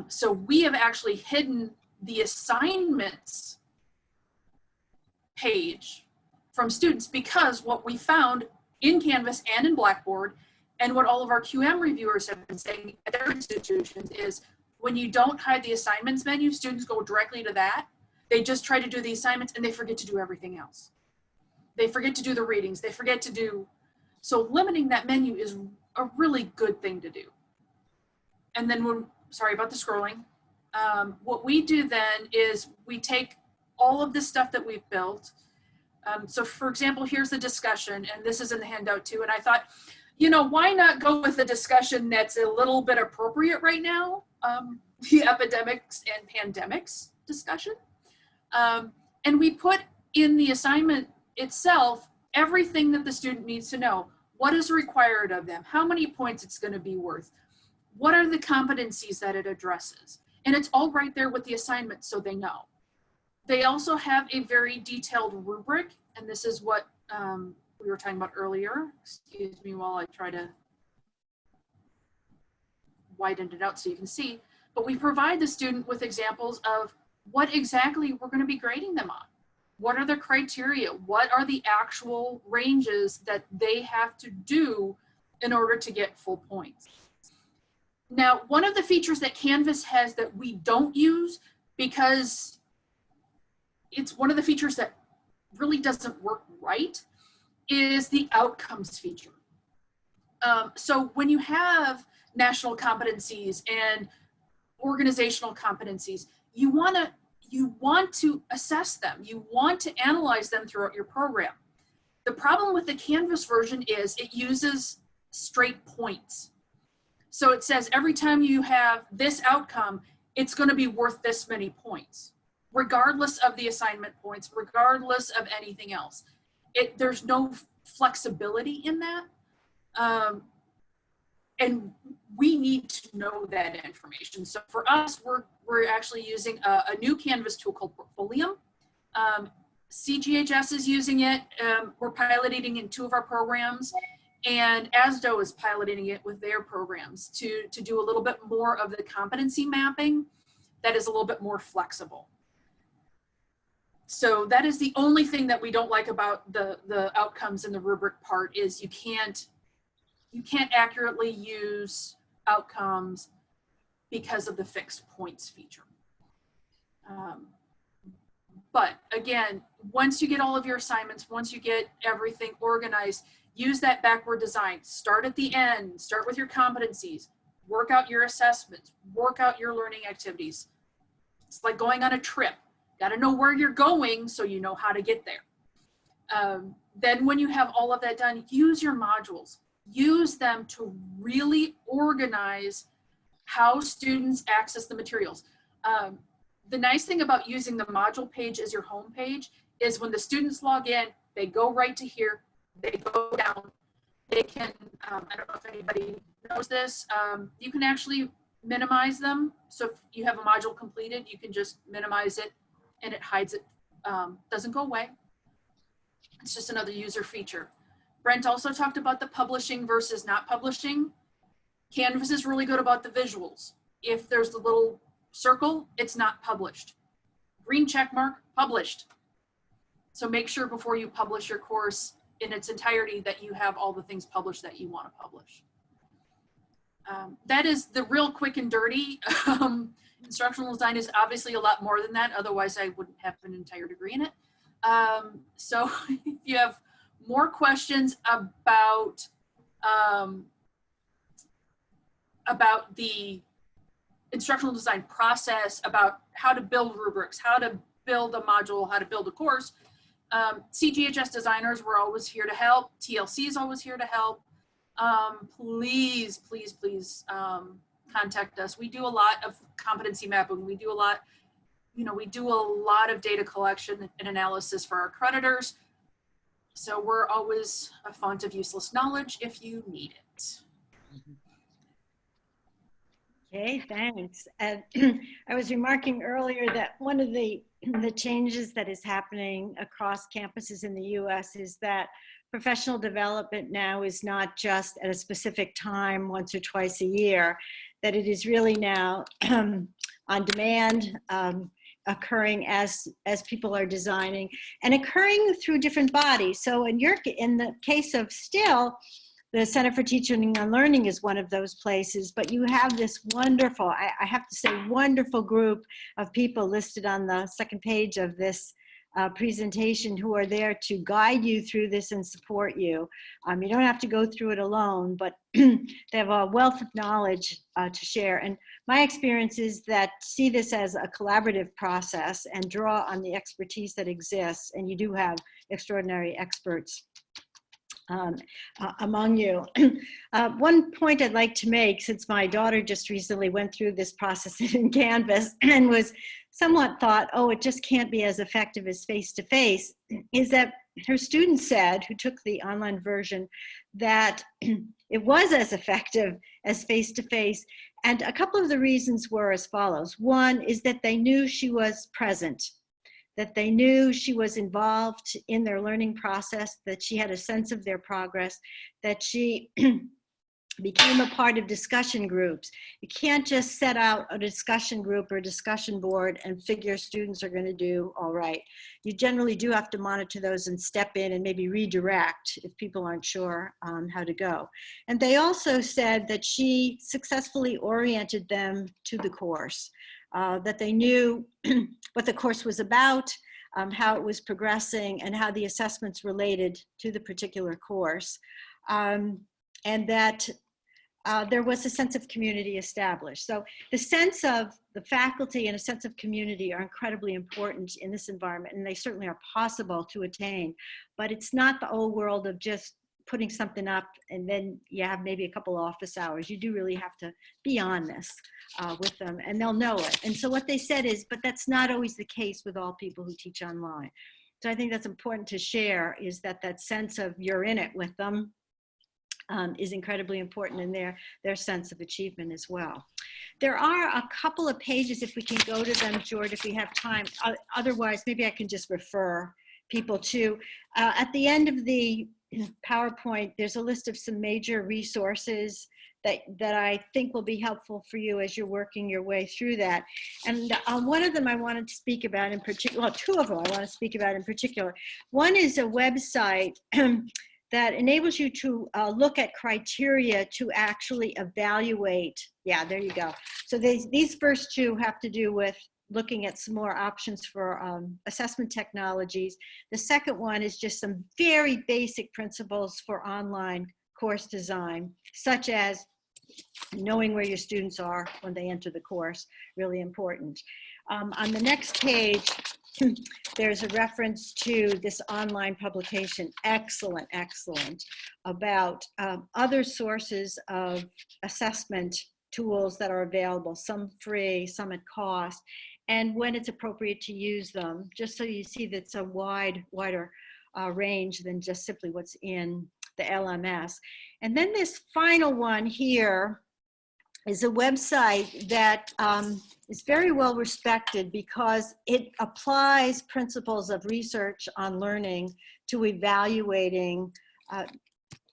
So we have actually hidden the assignments page from students, because what we found in Canvas and in Blackboard, and what all of our QM reviewers have been saying at their institutions, is when you don't hide the assignments menu, students go directly to that. They just try to do the assignments and they forget to do everything else. They forget to do the readings, they forget to do, so limiting that menu is a really good thing to do. And then when, sorry about the scrolling, what we do then is we take all of the stuff that we've built. So for example, here's the discussion, and this is in the handout too. And I thought, you know, why not go with a discussion that's a little bit appropriate right now? The epidemics and pandemics discussion. And we put in the assignment itself everything that the student needs to know. What is required of them? How many points it's going to be worth? What are the competencies that it addresses? And it's all right there with the assignment, so they know. They also have a very detailed rubric, and this is what we were talking about earlier. Excuse me while I try to widen it out so you can see. But we provide the student with examples of what exactly we're going to be grading them on. What are the criteria? What are the actual ranges that they have to do in order to get full points? Now, one of the features that Canvas has that we don't use, because it's one of the features that really doesn't work right, is the outcomes feature. So when you have national competencies and organizational competencies, you want to assess them. You want to analyze them throughout your program. The problem with the Canvas version is it uses straight points. So it says every time you have this outcome, it's going to be worth this many points, regardless of the assignment points, regardless of anything else. There's no flexibility in that. And we need to know that information. So for us, we're actually using a new Canvas tool called Portfolium. CGHS is using it. We're piloting in 2 of our programs, and ASDO is piloting it with their programs to do a little bit more of the competency mapping that is a little bit more flexible. So that is the only thing that we don't like about the outcomes in the rubric part, is you can't accurately use outcomes because of the fixed points feature. But again, once you get all of your assignments, once you get everything organized, use that backward design. Start at the end, start with your competencies, work out your assessments, work out your learning activities. It's like going on a trip. Got to know where you're going so you know how to get there. Then when you have all of that done, use your modules. Use them to really organize how students access the materials. The nice thing about using the module page as your home page is when the students log in, they go right to here, they go down, they can, I don't know if anybody knows this, you can actually minimize them. So if you have a module completed, you can just minimize it and it hides it, doesn't go away. It's just another user feature. Brent also talked about the publishing versus not publishing. Canvas is really good about the visuals. If there's the little circle, it's not published. Green check mark, published. So make sure before you publish your course in its entirety that you have all the things published that you want to publish. That is the real quick and dirty. Instructional design is obviously a lot more than that. Otherwise, I wouldn't have an entire degree in it. So if you have more questions about the instructional design process, about how to build rubrics, how to build a module, how to build a course, CGHS designers, we're always here to help. TLC is always here to help. Please, please, please contact us. We do a lot of competency mapping. We do a lot, we do a lot of data collection and analysis for our accreditors. So we're always a font of useless knowledge if you need it. Okay, thanks. I was remarking earlier that one of the changes that is happening across campuses in the US is that professional development now is not just at a specific time once or twice a year, that it is really now on demand, occurring as people are designing and occurring through different bodies. So in the case of Still, the Center for Teaching and Learning is one of those places, but you have this wonderful, I have to say, wonderful group of people listed on the second page of this presentation who are there to guide you through this and support you. You don't have to go through it alone, but they have a wealth of knowledge to share. And my experience is that see this as a collaborative process and draw on the expertise that exists, and you do have extraordinary experts among you. One point I'd like to make, since my daughter just recently went through this process in Canvas and was somewhat thought, oh, it just can't be as effective as face-to-face, is that her students said, who took the online version, that it was as effective as face-to-face. And a couple of the reasons were as follows. One is that they knew she was present, that they knew she was involved in their learning process, that she had a sense of their progress, that she became a part of discussion groups. You can't just set out a discussion group or a discussion board and figure students are going to do all right. You generally do have to monitor those and step in and maybe redirect if people aren't sure how to go. And they also said that she successfully oriented them to the course, that they knew what the course was about, how it was progressing, and how the assessments related to the particular course. And that there was a sense of community established. So the sense of the faculty and a sense of community are incredibly important in this environment, and they certainly are possible to attain, but it's not the old world of just putting something up and then you have maybe a couple office hours. You do really have to be on this with them, and they'll know it. And so what they said is, but that's not always the case with all people who teach online. So I think that's important to share, is that that sense of you're in it with them is incredibly important in their sense of achievement as well. There are a couple of pages, if we can go to them, George, if we have time. Otherwise, maybe I can just refer people to. At the end of the PowerPoint, there's a list of some major resources that I think will be helpful for you as you're working your way through that. And one of them I wanted to speak about in particular, well, two of them I want to speak about in particular. One is a website that enables you to look at criteria to actually evaluate. Yeah, there you go. So these first two have to do with looking at some more options for assessment technologies. The second one is just some very basic principles for online course design, such as knowing where your students are when they enter the course, really important. On the next page, there's a reference to this online publication, excellent, excellent, about other sources of assessment tools that are available, some free, some at cost, and when it's appropriate to use them, just so you see that it's a wider range than just simply what's in the LMS. And then this final one here is a website that is very well respected because it applies principles of research on learning to evaluating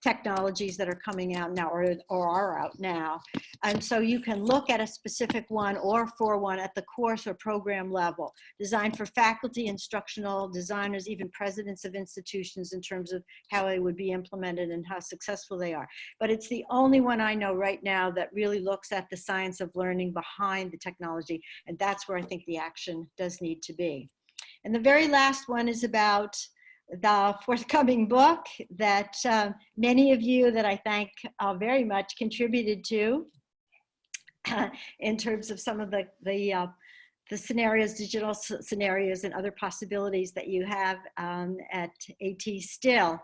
technologies that are coming out now or are out now. And so you can look at a specific one or for one at the course or program level, designed for faculty, instructional designers, even presidents of institutions in terms of how they would be implemented and how successful they are. But it's the only one I know right now that really looks at the science of learning behind the technology. And that's where I think the action does need to be. And the very last one is about the forthcoming book that many of you that I thank very much contributed to in terms of some of the scenarios, digital scenarios and other possibilities that you have at AT still.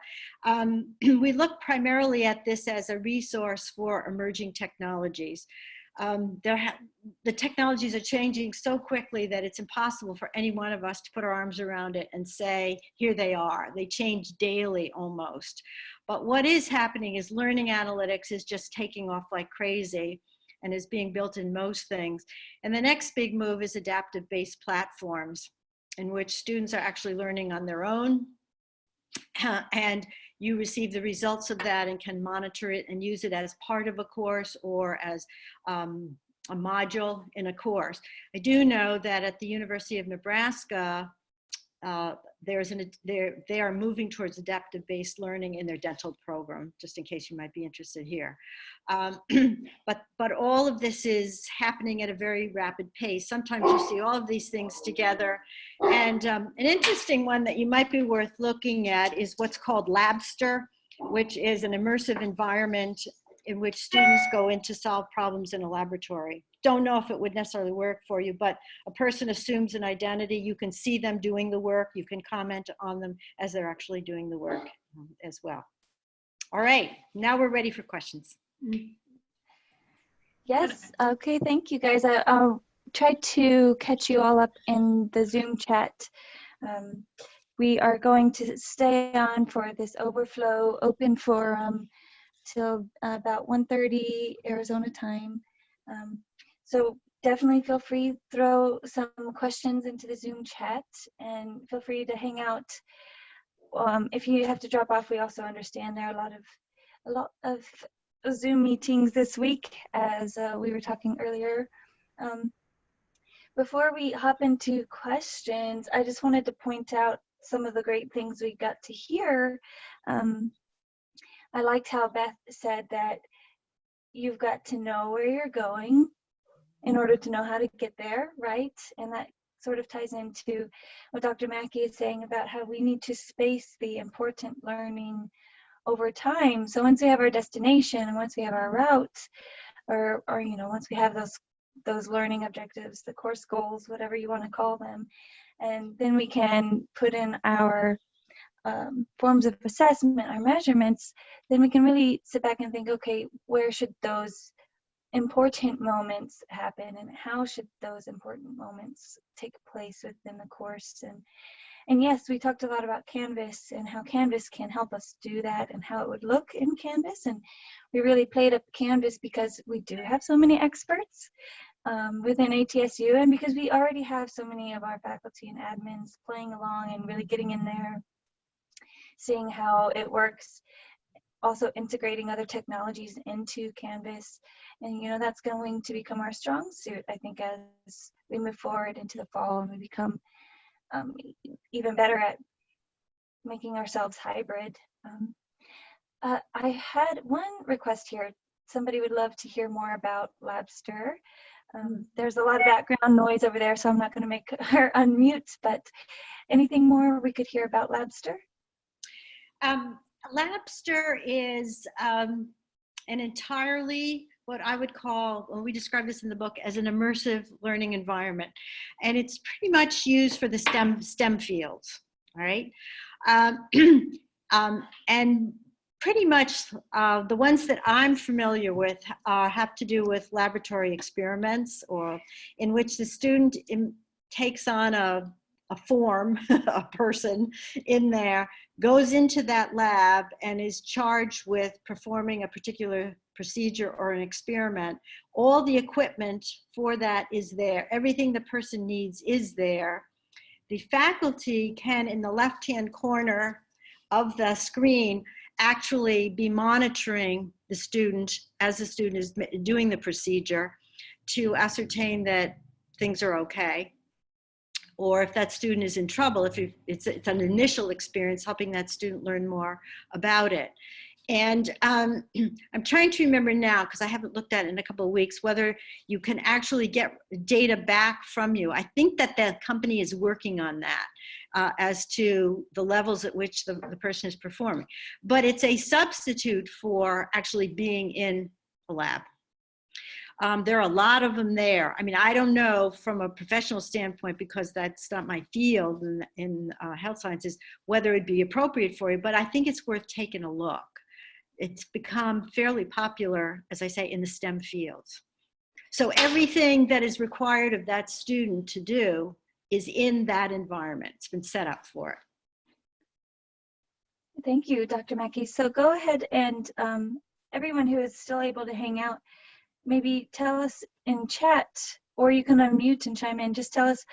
We look primarily at this as a resource for emerging technologies. The technologies are changing so quickly that it's impossible for any one of us to put our arms around it and say, here they are. They change daily almost. But what is happening is learning analytics is just taking off like crazy and is being built in most things. And the next big move is adaptive-based platforms in which students are actually learning on their own. And you receive the results of that and can monitor it and use it as part of a course or as a module in a course. I do know that at the University of Nebraska, they are moving towards adaptive-based learning in their dental program, just in case you might be interested here. But all of this is happening at a very rapid pace. Sometimes you see all of these things together. And an interesting one that you might be worth looking at is what's called Labster, which is an immersive environment in which students go in to solve problems in a laboratory. Don't know if it would necessarily work for you, but a person assumes an identity. You can see them doing the work. You can comment on them as they're actually doing the work as well. All right, now we're ready for questions. Yes, okay, thank you guys. I'll try to catch you all up in the Zoom chat. We are going to stay on for this overflow open forum till about 1:30 Arizona time. So definitely feel free to throw some questions into the Zoom chat and feel free to hang out. If you have to drop off, we also understand there are a lot of Zoom meetings this week, as we were talking earlier. Before we hop into questions, I just wanted to point out some of the great things we got to hear. I liked how Beth said that you've got to know where you're going in order to know how to get there, right? And that sort of ties into what Dr. Maki is saying about how we need to space the important learning over time. So once we have our destination and once we have our route, or you know, once we have those learning objectives, the course goals, whatever you want to call them, and then we can put in our forms of assessment, our measurements, then we can really sit back and think, okay, where should those important moments happen and how should those important moments take place within the course? And yes, we talked a lot about Canvas and how Canvas can help us do that and how it would look in Canvas. And we really played up Canvas because we do have so many experts within ATSU and because we already have so many of our faculty and admins playing along and really getting in there, seeing how it works, also integrating other technologies into Canvas. And, you know, that's going to become our strong suit, I think, as we move forward into the fall and we become even better at making ourselves hybrid. I had one request here. Somebody would love to hear more about Labster. There's a lot of background noise over there, so I'm not going to make her unmute, but anything more we could hear about Labster? Labster is an entirely what I would call, well, we describe this in the book as an immersive learning environment. And it's pretty much used for the STEM fields, all right? And pretty much the ones that I'm familiar with have to do with laboratory experiments, or in which the student takes on a form, a person in there, goes into that lab and is charged with performing a particular procedure or an experiment, all the equipment for that is there. Everything the person needs is there. The faculty can, in the left-hand corner of the screen, actually be monitoring the student as the student is doing the procedure to ascertain that things are okay. Or if that student is in trouble, if it's an initial experience, helping that student learn more about it. And I'm trying to remember now, because I haven't looked at it in a couple of weeks, whether you can actually get data back from you. I think that the company is working on that as to the levels at which the person is performing. But it's a substitute for actually being in a lab. There are a lot of them there. I mean, I don't know from a professional standpoint, because that's not my field in health sciences, whether it'd be appropriate for you, but I think it's worth taking a look. It's become fairly popular, as I say, in the STEM fields. So everything that is required of that student to do is in that environment. It's been set up for it. Thank you, Dr. Maki. So go ahead and everyone who is still able to hang out, maybe tell us in chat, or you can unmute and chime in. Just tell us,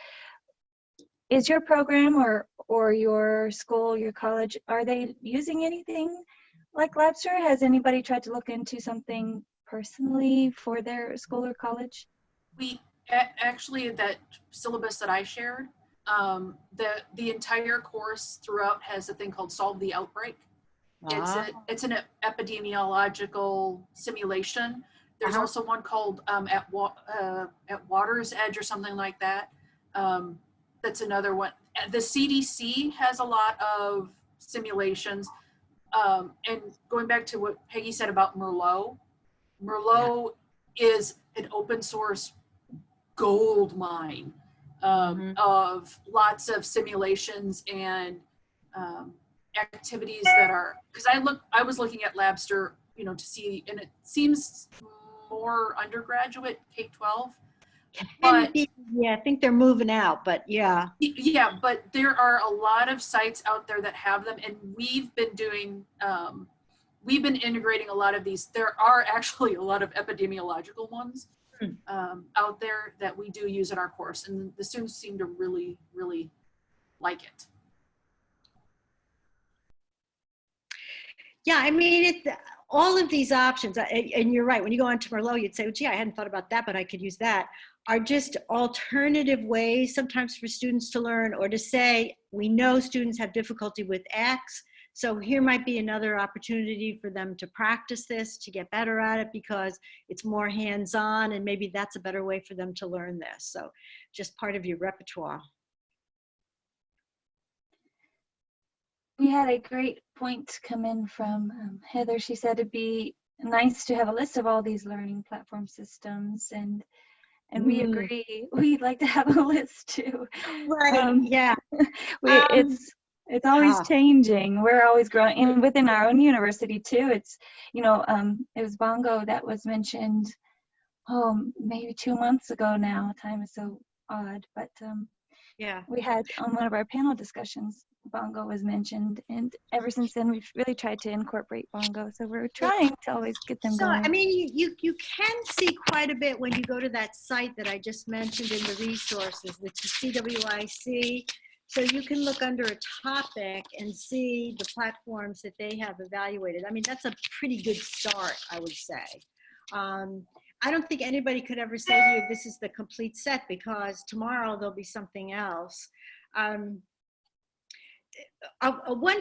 is your program or your school, your college, are they using anything like Labster? Has anybody tried to look into something personally for their school or college? We actually, that syllabus that I shared, the entire course throughout has a thing called Solve the Outbreak. It's an epidemiological simulation. There's also one called at Water's Edge or something like that. That's another one. The CDC has a lot of simulations. And going back to what Peggy said about Merlot is an open source gold mine of lots of simulations and activities that are, because I was looking at Labster, to see, and it seems more undergraduate, K-12. But yeah, I think they're moving out, but yeah. Yeah, but there are a lot of sites out there that have them, and we've been integrating a lot of these. There are actually a lot of epidemiological ones out there that we do use in our course, and the students seem to really, really like it. Yeah, I mean, all of these options, and you're right, when you go onto Merlot, you'd say, well, gee, I hadn't thought about that, but I could use that, are just alternative ways sometimes for students to learn, or to say, we know students have difficulty with X, so here might be another opportunity for them to practice this, to get better at it, because it's more hands-on, and maybe that's a better way for them to learn this. So just part of your repertoire. We had a great point come in from Heather. She said it'd be nice to have a list of all these learning platform systems, and we agree. We'd like to have a list too. Right. Yeah. It's always changing. We're always growing, and within our own university too. It's it was Bongo that was mentioned. Maybe 2 months ago now. Time is so odd, but yeah, we had on one of our panel discussions, Bongo was mentioned, and ever since then we've really tried to incorporate Bongo. So we're trying to always get them going. I mean, you can see quite a bit when you go to that site that I just mentioned in the resources, the CWIC. So you can look under a topic and see the platforms that they have evaluated. I mean, that's a pretty good start, I would say. I don't think anybody could ever say to you, this is the complete set, because tomorrow there'll be something else. One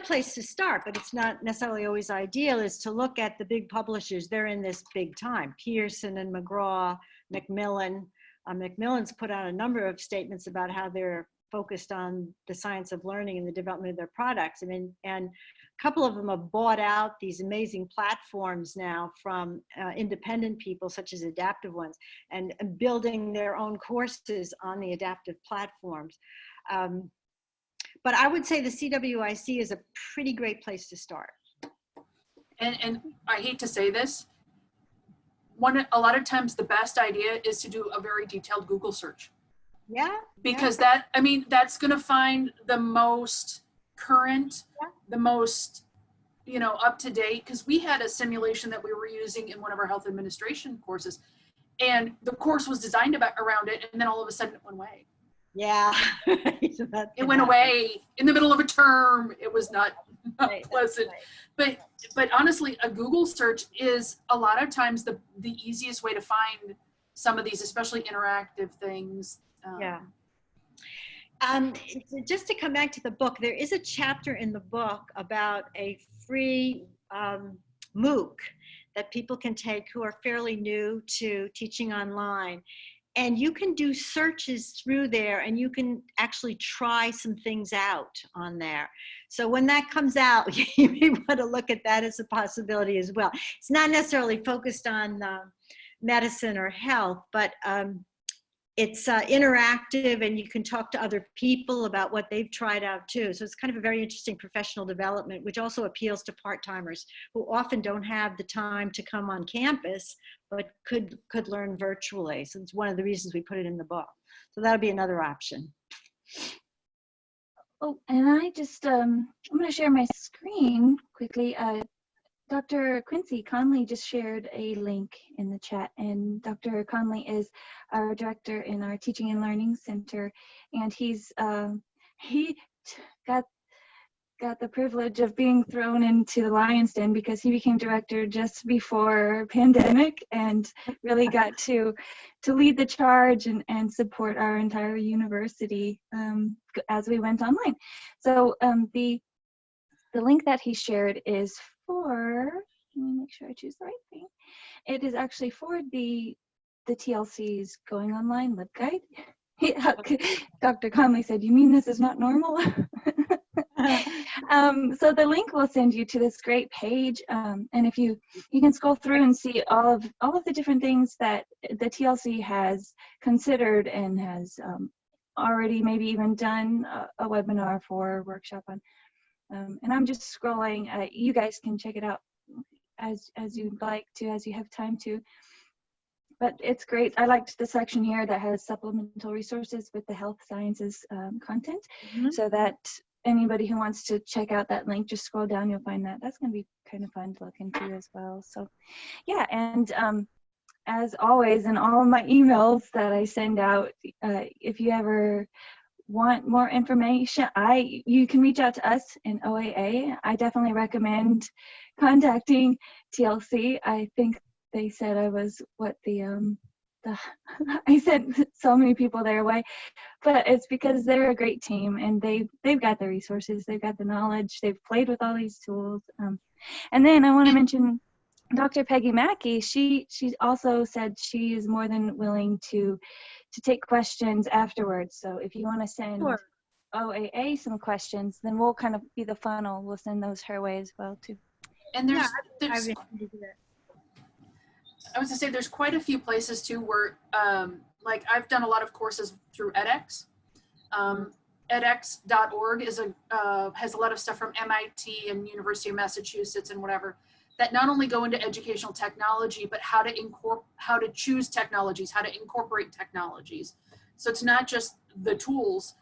place to start, but it's not necessarily always ideal, is to look at the big publishers. They're in this big time. Pearson and McGraw, Macmillan. Macmillan's put out a number of statements about how they're focused on the science of learning and the development of their products. I mean, and a couple of them have bought out these amazing platforms now from independent people, such as adaptive ones, and building their own courses on the adaptive platforms. But I would say the CWIC is a pretty great place to start. And I hate to say this, a lot of times the best idea is to do a very detailed Google search. Yeah. Because that's going to find the most current, the most up to date, because we had a simulation that we were using in one of our health administration courses, and the course was designed around it, and then all of a sudden it went away. Yeah. It went away in the middle of a term. It was not Right, pleasant. right. But honestly, a Google search is a lot of times the easiest way to find some of these, especially interactive things. Yeah. Just to come back to the book, there is a chapter in the book about a free MOOC that people can take who are fairly new to teaching online. And you can do searches through there, and you can actually try some things out on there. So when that comes out, you may want to look at that as a possibility as well. It's not necessarily focused on medicine or health, but it's interactive, and you can talk to other people about what they've tried out too. So it's kind of a very interesting professional development, which also appeals to part-timers who often don't have the time to come on campus, but could learn virtually. So it's one of the reasons we put it in the book. So that'll be another option. Oh, and I just, I'm going to share my screen quickly. Dr. Quincy Conley just shared a link in the chat, and Dr. Conley is our director in our Teaching and Learning Center, and he's he got the privilege of being thrown into the lion's den because he became director just before pandemic, and really got to lead the charge and support our entire university as we went online. So the link that he shared is for, let me make sure I choose the right thing. It is actually for the TLC's Going Online LibGuide. Dr. Conley said, "You mean this is not normal?" So the link will send you to this great page, and if you can scroll through and see all of the different things that the TLC has considered and has already maybe even done a webinar for, a workshop on. And I'm just scrolling. You guys can check it out as you'd like to, as you have time to. But it's great. I liked the section here that has supplemental resources with the health sciences content, so that anybody who wants to check out that link, just scroll down, you'll find that. That's going to be kind of fun to look into as well. So yeah, and as always, in all of my emails that I send out, if you ever want more information, you can reach out to us in OAA. I definitely recommend contacting TLC. I think they said I was I sent so many people their way, but it's because they're a great team, and they've got the resources, they've got the knowledge, they've played with all these tools. And then I want to mention Dr. Peggy Maki. She also said she is more than willing to take questions afterwards. So if you want to send OAA some questions, then we'll kind of be the funnel. We'll send those her way as well too. And there's I was gonna say there's quite a few places too where like I've done a lot of courses through edX. edX.org is has a lot of stuff from MIT and University of Massachusetts and whatever, that not only go into educational technology, but how to choose technologies, how to incorporate technologies. So it's not just the tools.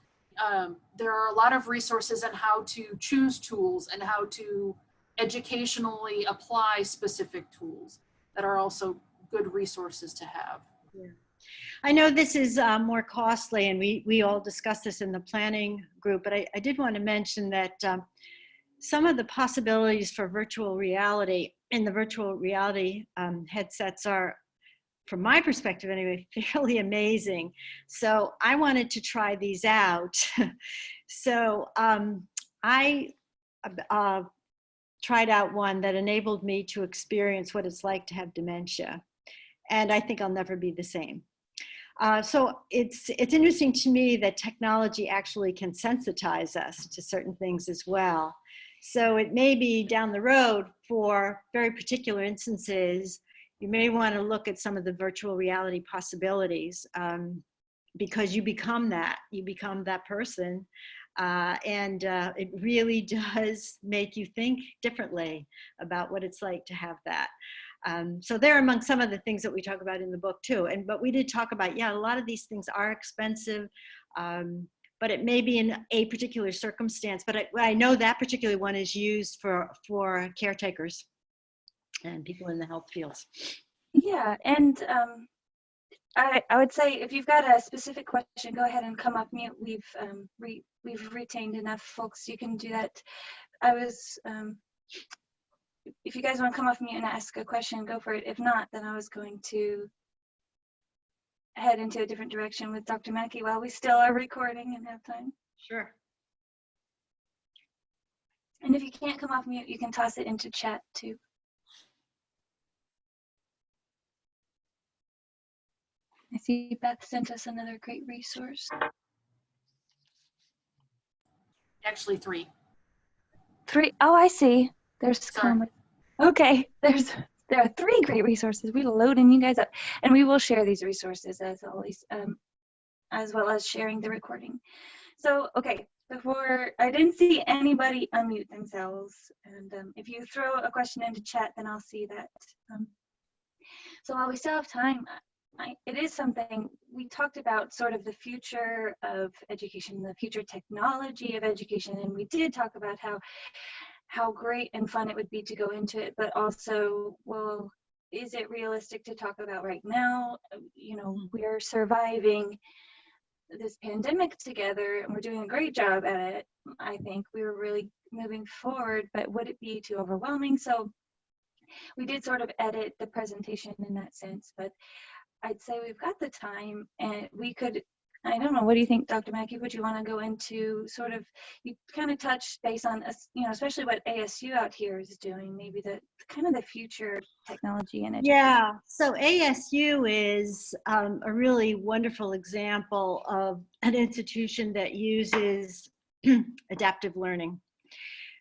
There are a lot of resources on how to choose tools and how to educationally apply specific tools that are also good resources to have. Yeah. I know this is more costly, and we all discussed this in the planning group, but I did want to mention that some of the possibilities for virtual reality in the virtual reality headsets are, from my perspective anyway, fairly amazing. So I wanted to try these out. So I tried out one that enabled me to experience what it's like to have dementia. And I think I'll never be the same. So it's interesting to me that technology actually can sensitize us to certain things as well. So it may be down the road for very particular instances, you may want to look at some of the virtual reality possibilities because you become that person. And it really does make you think differently about what it's like to have that. So they're among some of the things that we talk about in the book too. But we did talk about, yeah, a lot of these things are expensive. but it may be in a particular circumstance. But I know that particular one is used for caretakers and people in the health fields. Yeah, and I would say if you've got a specific question, go ahead and come off mute. We've retained enough folks. You can do that. I was, if you guys want to come off mute and ask a question, go for it. If not, then I was going to head into a different direction with Dr. Maki while we still are recording and have time. Sure. And if you can't come off mute, you can toss it into chat too. I see Beth sent us another great resource. Actually 3. 3, oh, I see. There's Sorry. comments. Okay, there are 3 great resources. We're loading you guys up. And we will share these resources as always, as well as sharing the recording. So, okay, before, I didn't see anybody unmute themselves. And if you throw a question into chat, then I'll see that. So while we still have time, it is something we talked about, sort of the future of education, the future technology of education, and we did talk about how great and fun it would be to go into it, but also, well, is it realistic to talk about right now? You know, we're surviving this pandemic together, and we're doing a great job at it. I think we were really moving forward, but would it be too overwhelming? So we did sort of edit the presentation in that sense, but I'd say we've got the time, and we could, I don't know, what do you think, Dr. Maki? Would you want to go into sort of, you kind of touched base on, you know, especially what ASU out here is doing, maybe the kind of the future technology in education. Yeah, so ASU is a really wonderful example of an institution that uses adaptive learning.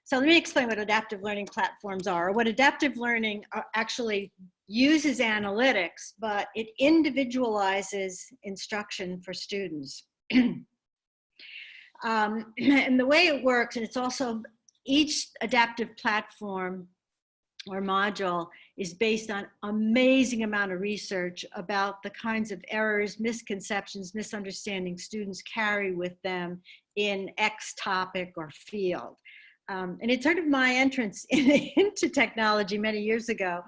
So let me explain what adaptive learning platforms are. What adaptive learning actually uses analytics, but it individualizes instruction for students. And the way it works, and it's also, each adaptive platform or module is based on amazing amount of research about the kinds of errors, misconceptions, misunderstandings students carry with them in X topic or field. And it's sort of my entrance into technology many years ago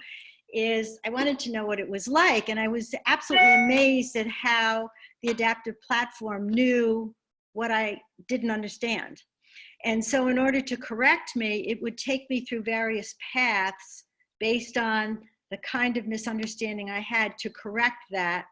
is I wanted to know what it was like. And I was absolutely amazed at how the adaptive platform knew what I didn't understand. And so in order to correct me, it would take me through various paths based on the kind of misunderstanding I had to correct that,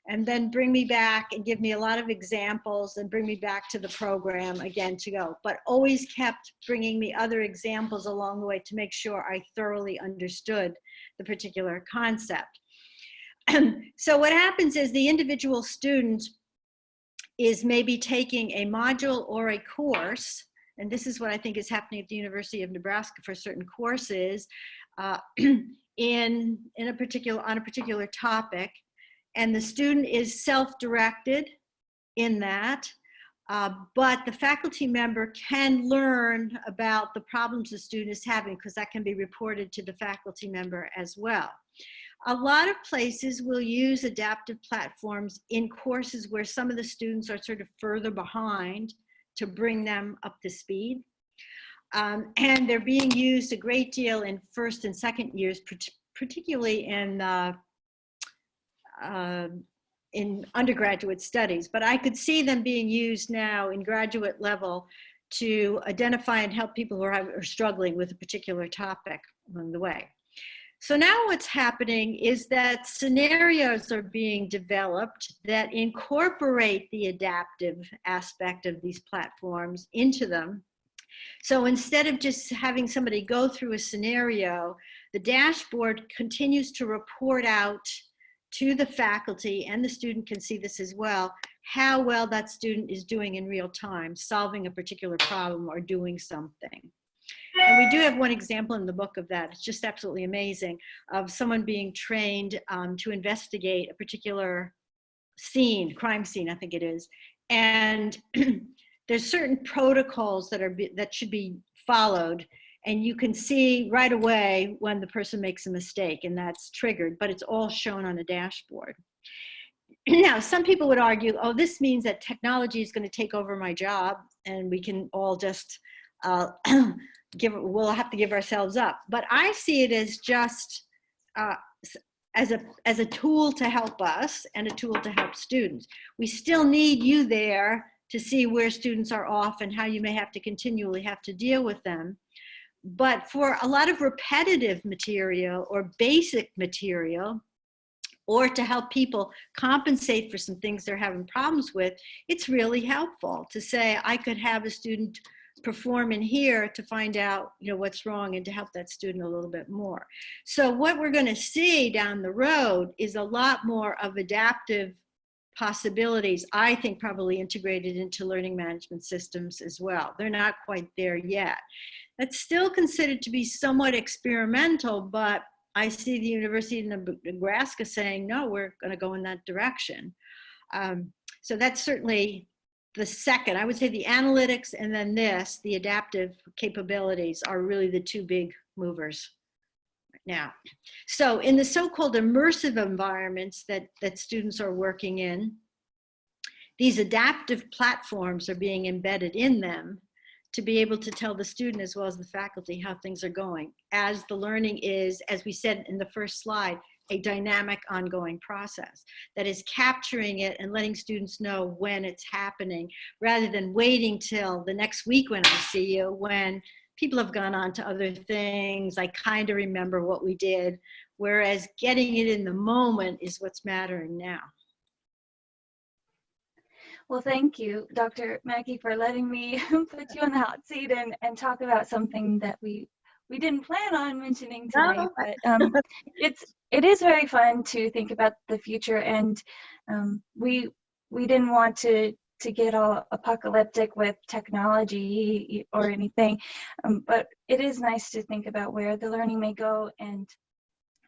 and then bring me back and give me a lot of examples and bring me back to the program again to go. But always kept bringing me other examples along the way to make sure I thoroughly understood the particular concept. So what happens is the individual student is maybe taking a module or a course, and this is what I think is happening at the University of Nebraska for certain courses on a particular topic, and the student is self-directed in that, but the faculty member can learn about the problems the student is having because that can be reported to the faculty member as well. A lot of places will use adaptive platforms in courses where some of the students are sort of further behind to bring them up to speed. And they're being used a great deal in first and second years, particularly in undergraduate studies. But I could see them being used now in graduate level to identify and help people who are struggling with a particular topic along the way. So now what's happening is that scenarios are being developed that incorporate the adaptive aspect of these platforms into them. So instead of just having somebody go through a scenario, the dashboard continues to report out to the faculty, and the student can see this as well, how well that student is doing in real time, solving a particular problem or doing something. And we do have one example in the book of that. It's just absolutely amazing, of someone being trained to investigate a particular scene, crime scene, I think it is. And there's certain protocols that should be followed. And you can see right away when the person makes a mistake, and that's triggered, but it's all shown on a dashboard. Now, some people would argue, oh, this means that technology is going to take over my job and we can all just we'll have to give ourselves up. But I see it as just as a tool to help us and a tool to help students. We still need you there to see where students are off and how you may have to continually have to deal with them. But for a lot of repetitive material or basic material, or to help people compensate for some things they're having problems with, it's really helpful to say, I could have a student perform in here to find out, what's wrong and to help that student a little bit more. So what we're going to see down the road is a lot more of adaptive possibilities, I think probably integrated into learning management systems as well. They're not quite there yet. That's still considered to be somewhat experimental, but I see the University of Nebraska saying, no, we're going to go in that direction. So that's certainly the second. I would say the analytics and then the adaptive capabilities are really the two big movers right now. So in the so-called immersive environments that students are working in, these adaptive platforms are being embedded in them to be able to tell the student as well as the faculty how things are going, as the learning is, as we said in the first slide, a dynamic ongoing process that is capturing it and letting students know when it's happening, rather than waiting till the next week when I see you, when people have gone on to other things. I kind of remember what we did, whereas getting it in the moment is what's mattering now. Well, thank you, Dr. Maki, for letting me put you on the hot seat and talk about something that we didn't plan on mentioning today. No. But it is very fun to think about the future, and we didn't want to get all apocalyptic with technology or anything, but it is nice to think about where the learning may go and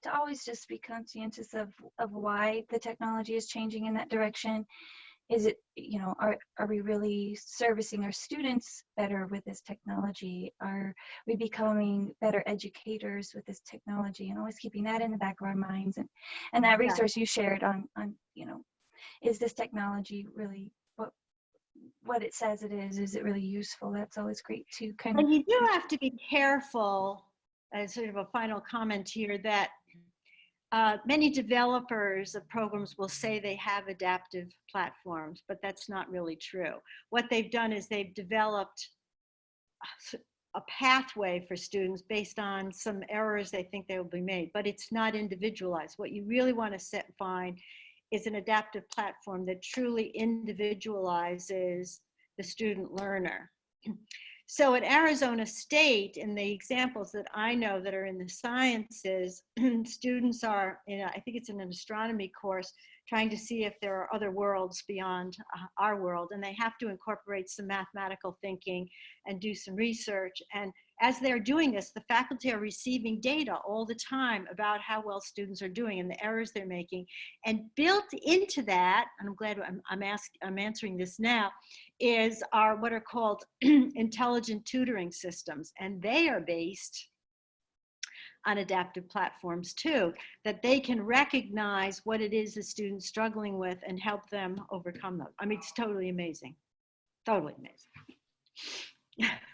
to always just be conscientious of why the technology is changing in that direction. Is it, are we really servicing our students better with this technology? Are we becoming better educators with this technology? And always keeping that in the back of our minds. And that resource you shared on is this technology really what it says it is? Is it really useful? That's always great to kind of. And you do have to be careful, as sort of a final comment here, that many developers of programs will say they have adaptive platforms, but that's not really true. What they've done is they've developed a pathway for students based on some errors they think they will be made, but it's not individualized. What you really want to find is an adaptive platform that truly individualizes the student learner. So at Arizona State, in the examples that I know that are in the sciences, students are, I think it's in an astronomy course, trying to see if there are other worlds beyond our world. And they have to incorporate some mathematical thinking and do some research. And as they're doing this, the faculty are receiving data all the time about how well students are doing and the errors they're making. And built into that, and I'm glad I'm answering this now, is what are called intelligent tutoring systems. And they are based on adaptive platforms too, that they can recognize what it is the student's struggling with and help them overcome them. I mean, it's totally amazing. Totally amazing.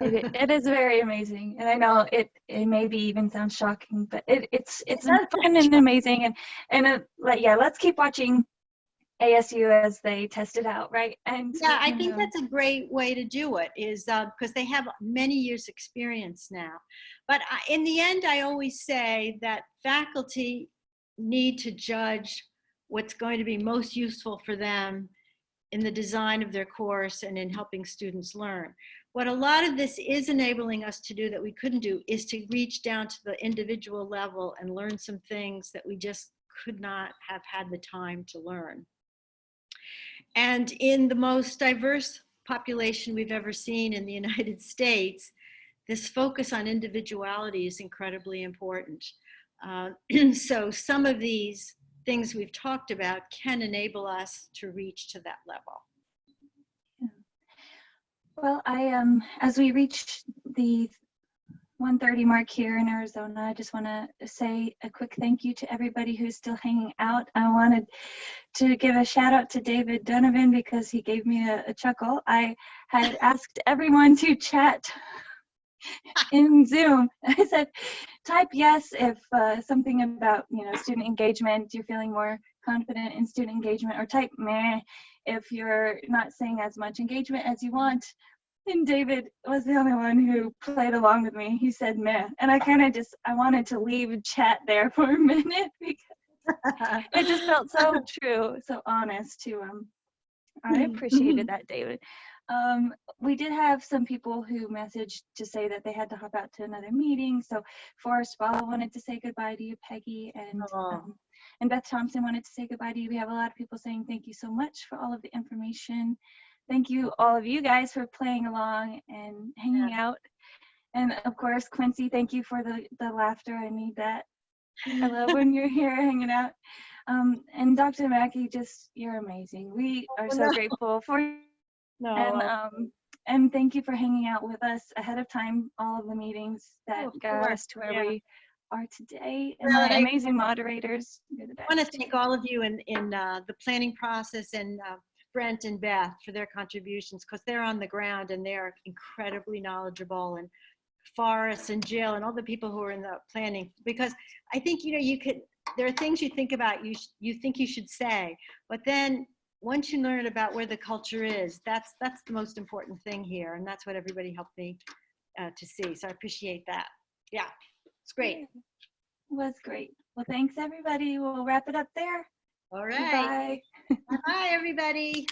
It is very amazing, and I know it maybe even sounds shocking, but it's fun and amazing, and let's keep watching ASU as they test it out, right? And yeah, I think that's a great way to do it, is because they have many years experience now. But in the end, I always say that faculty need to judge what's going to be most useful for them in the design of their course and in helping students learn. What a lot of this is enabling us to do that we couldn't do is to reach down to the individual level and learn some things that we just could not have had the time to learn. And in the most diverse population we've ever seen in the United States, this focus on individuality is incredibly important. So some of these things we've talked about can enable us to reach to that level. Well, as we reach the 1:30 mark here in Arizona. I just want to say a quick thank you to everybody who's still hanging out. I wanted to give a shout out to David Donovan because he gave me a chuckle. I had asked everyone to chat in Zoom. I said, type yes if something about, student engagement, you're feeling more confident in student engagement, or type meh if you're not seeing as much engagement as you want. And David was the only one who played along with me. He said meh. And I wanted to leave chat there for a minute because it just felt so true, so honest to I appreciated that, David. We did have some people who messaged to say that they had to hop out to another meeting. So Forrest Ball wanted to say goodbye to you, Peggy, and Beth Thompson wanted to say goodbye to you. We have a lot of people saying thank you so much for all of the information. Thank you, all of you guys, for playing along and hanging out. And of course, Quincy, thank you for the laughter. I need that. I love when you're here hanging out. And Dr. Maki, you're amazing. We are so grateful for you. And thank you for hanging out with us ahead of time, all of the meetings that got us to where we are today. And my amazing moderators. You're the best. I want to thank all of you in the planning process, and Brent and Beth for their contributions, because they're on the ground and they're incredibly knowledgeable, and Forrest and Jill and all the people who are in the planning, because I think, there are things you think about, you think you should say, but then once you learn about where the culture is, that's the most important thing here. And that's what everybody helped me to see. So I appreciate that. Yeah, it's great. It was great. Well, thanks everybody. We'll wrap it up there. All right. Bye. Bye, everybody.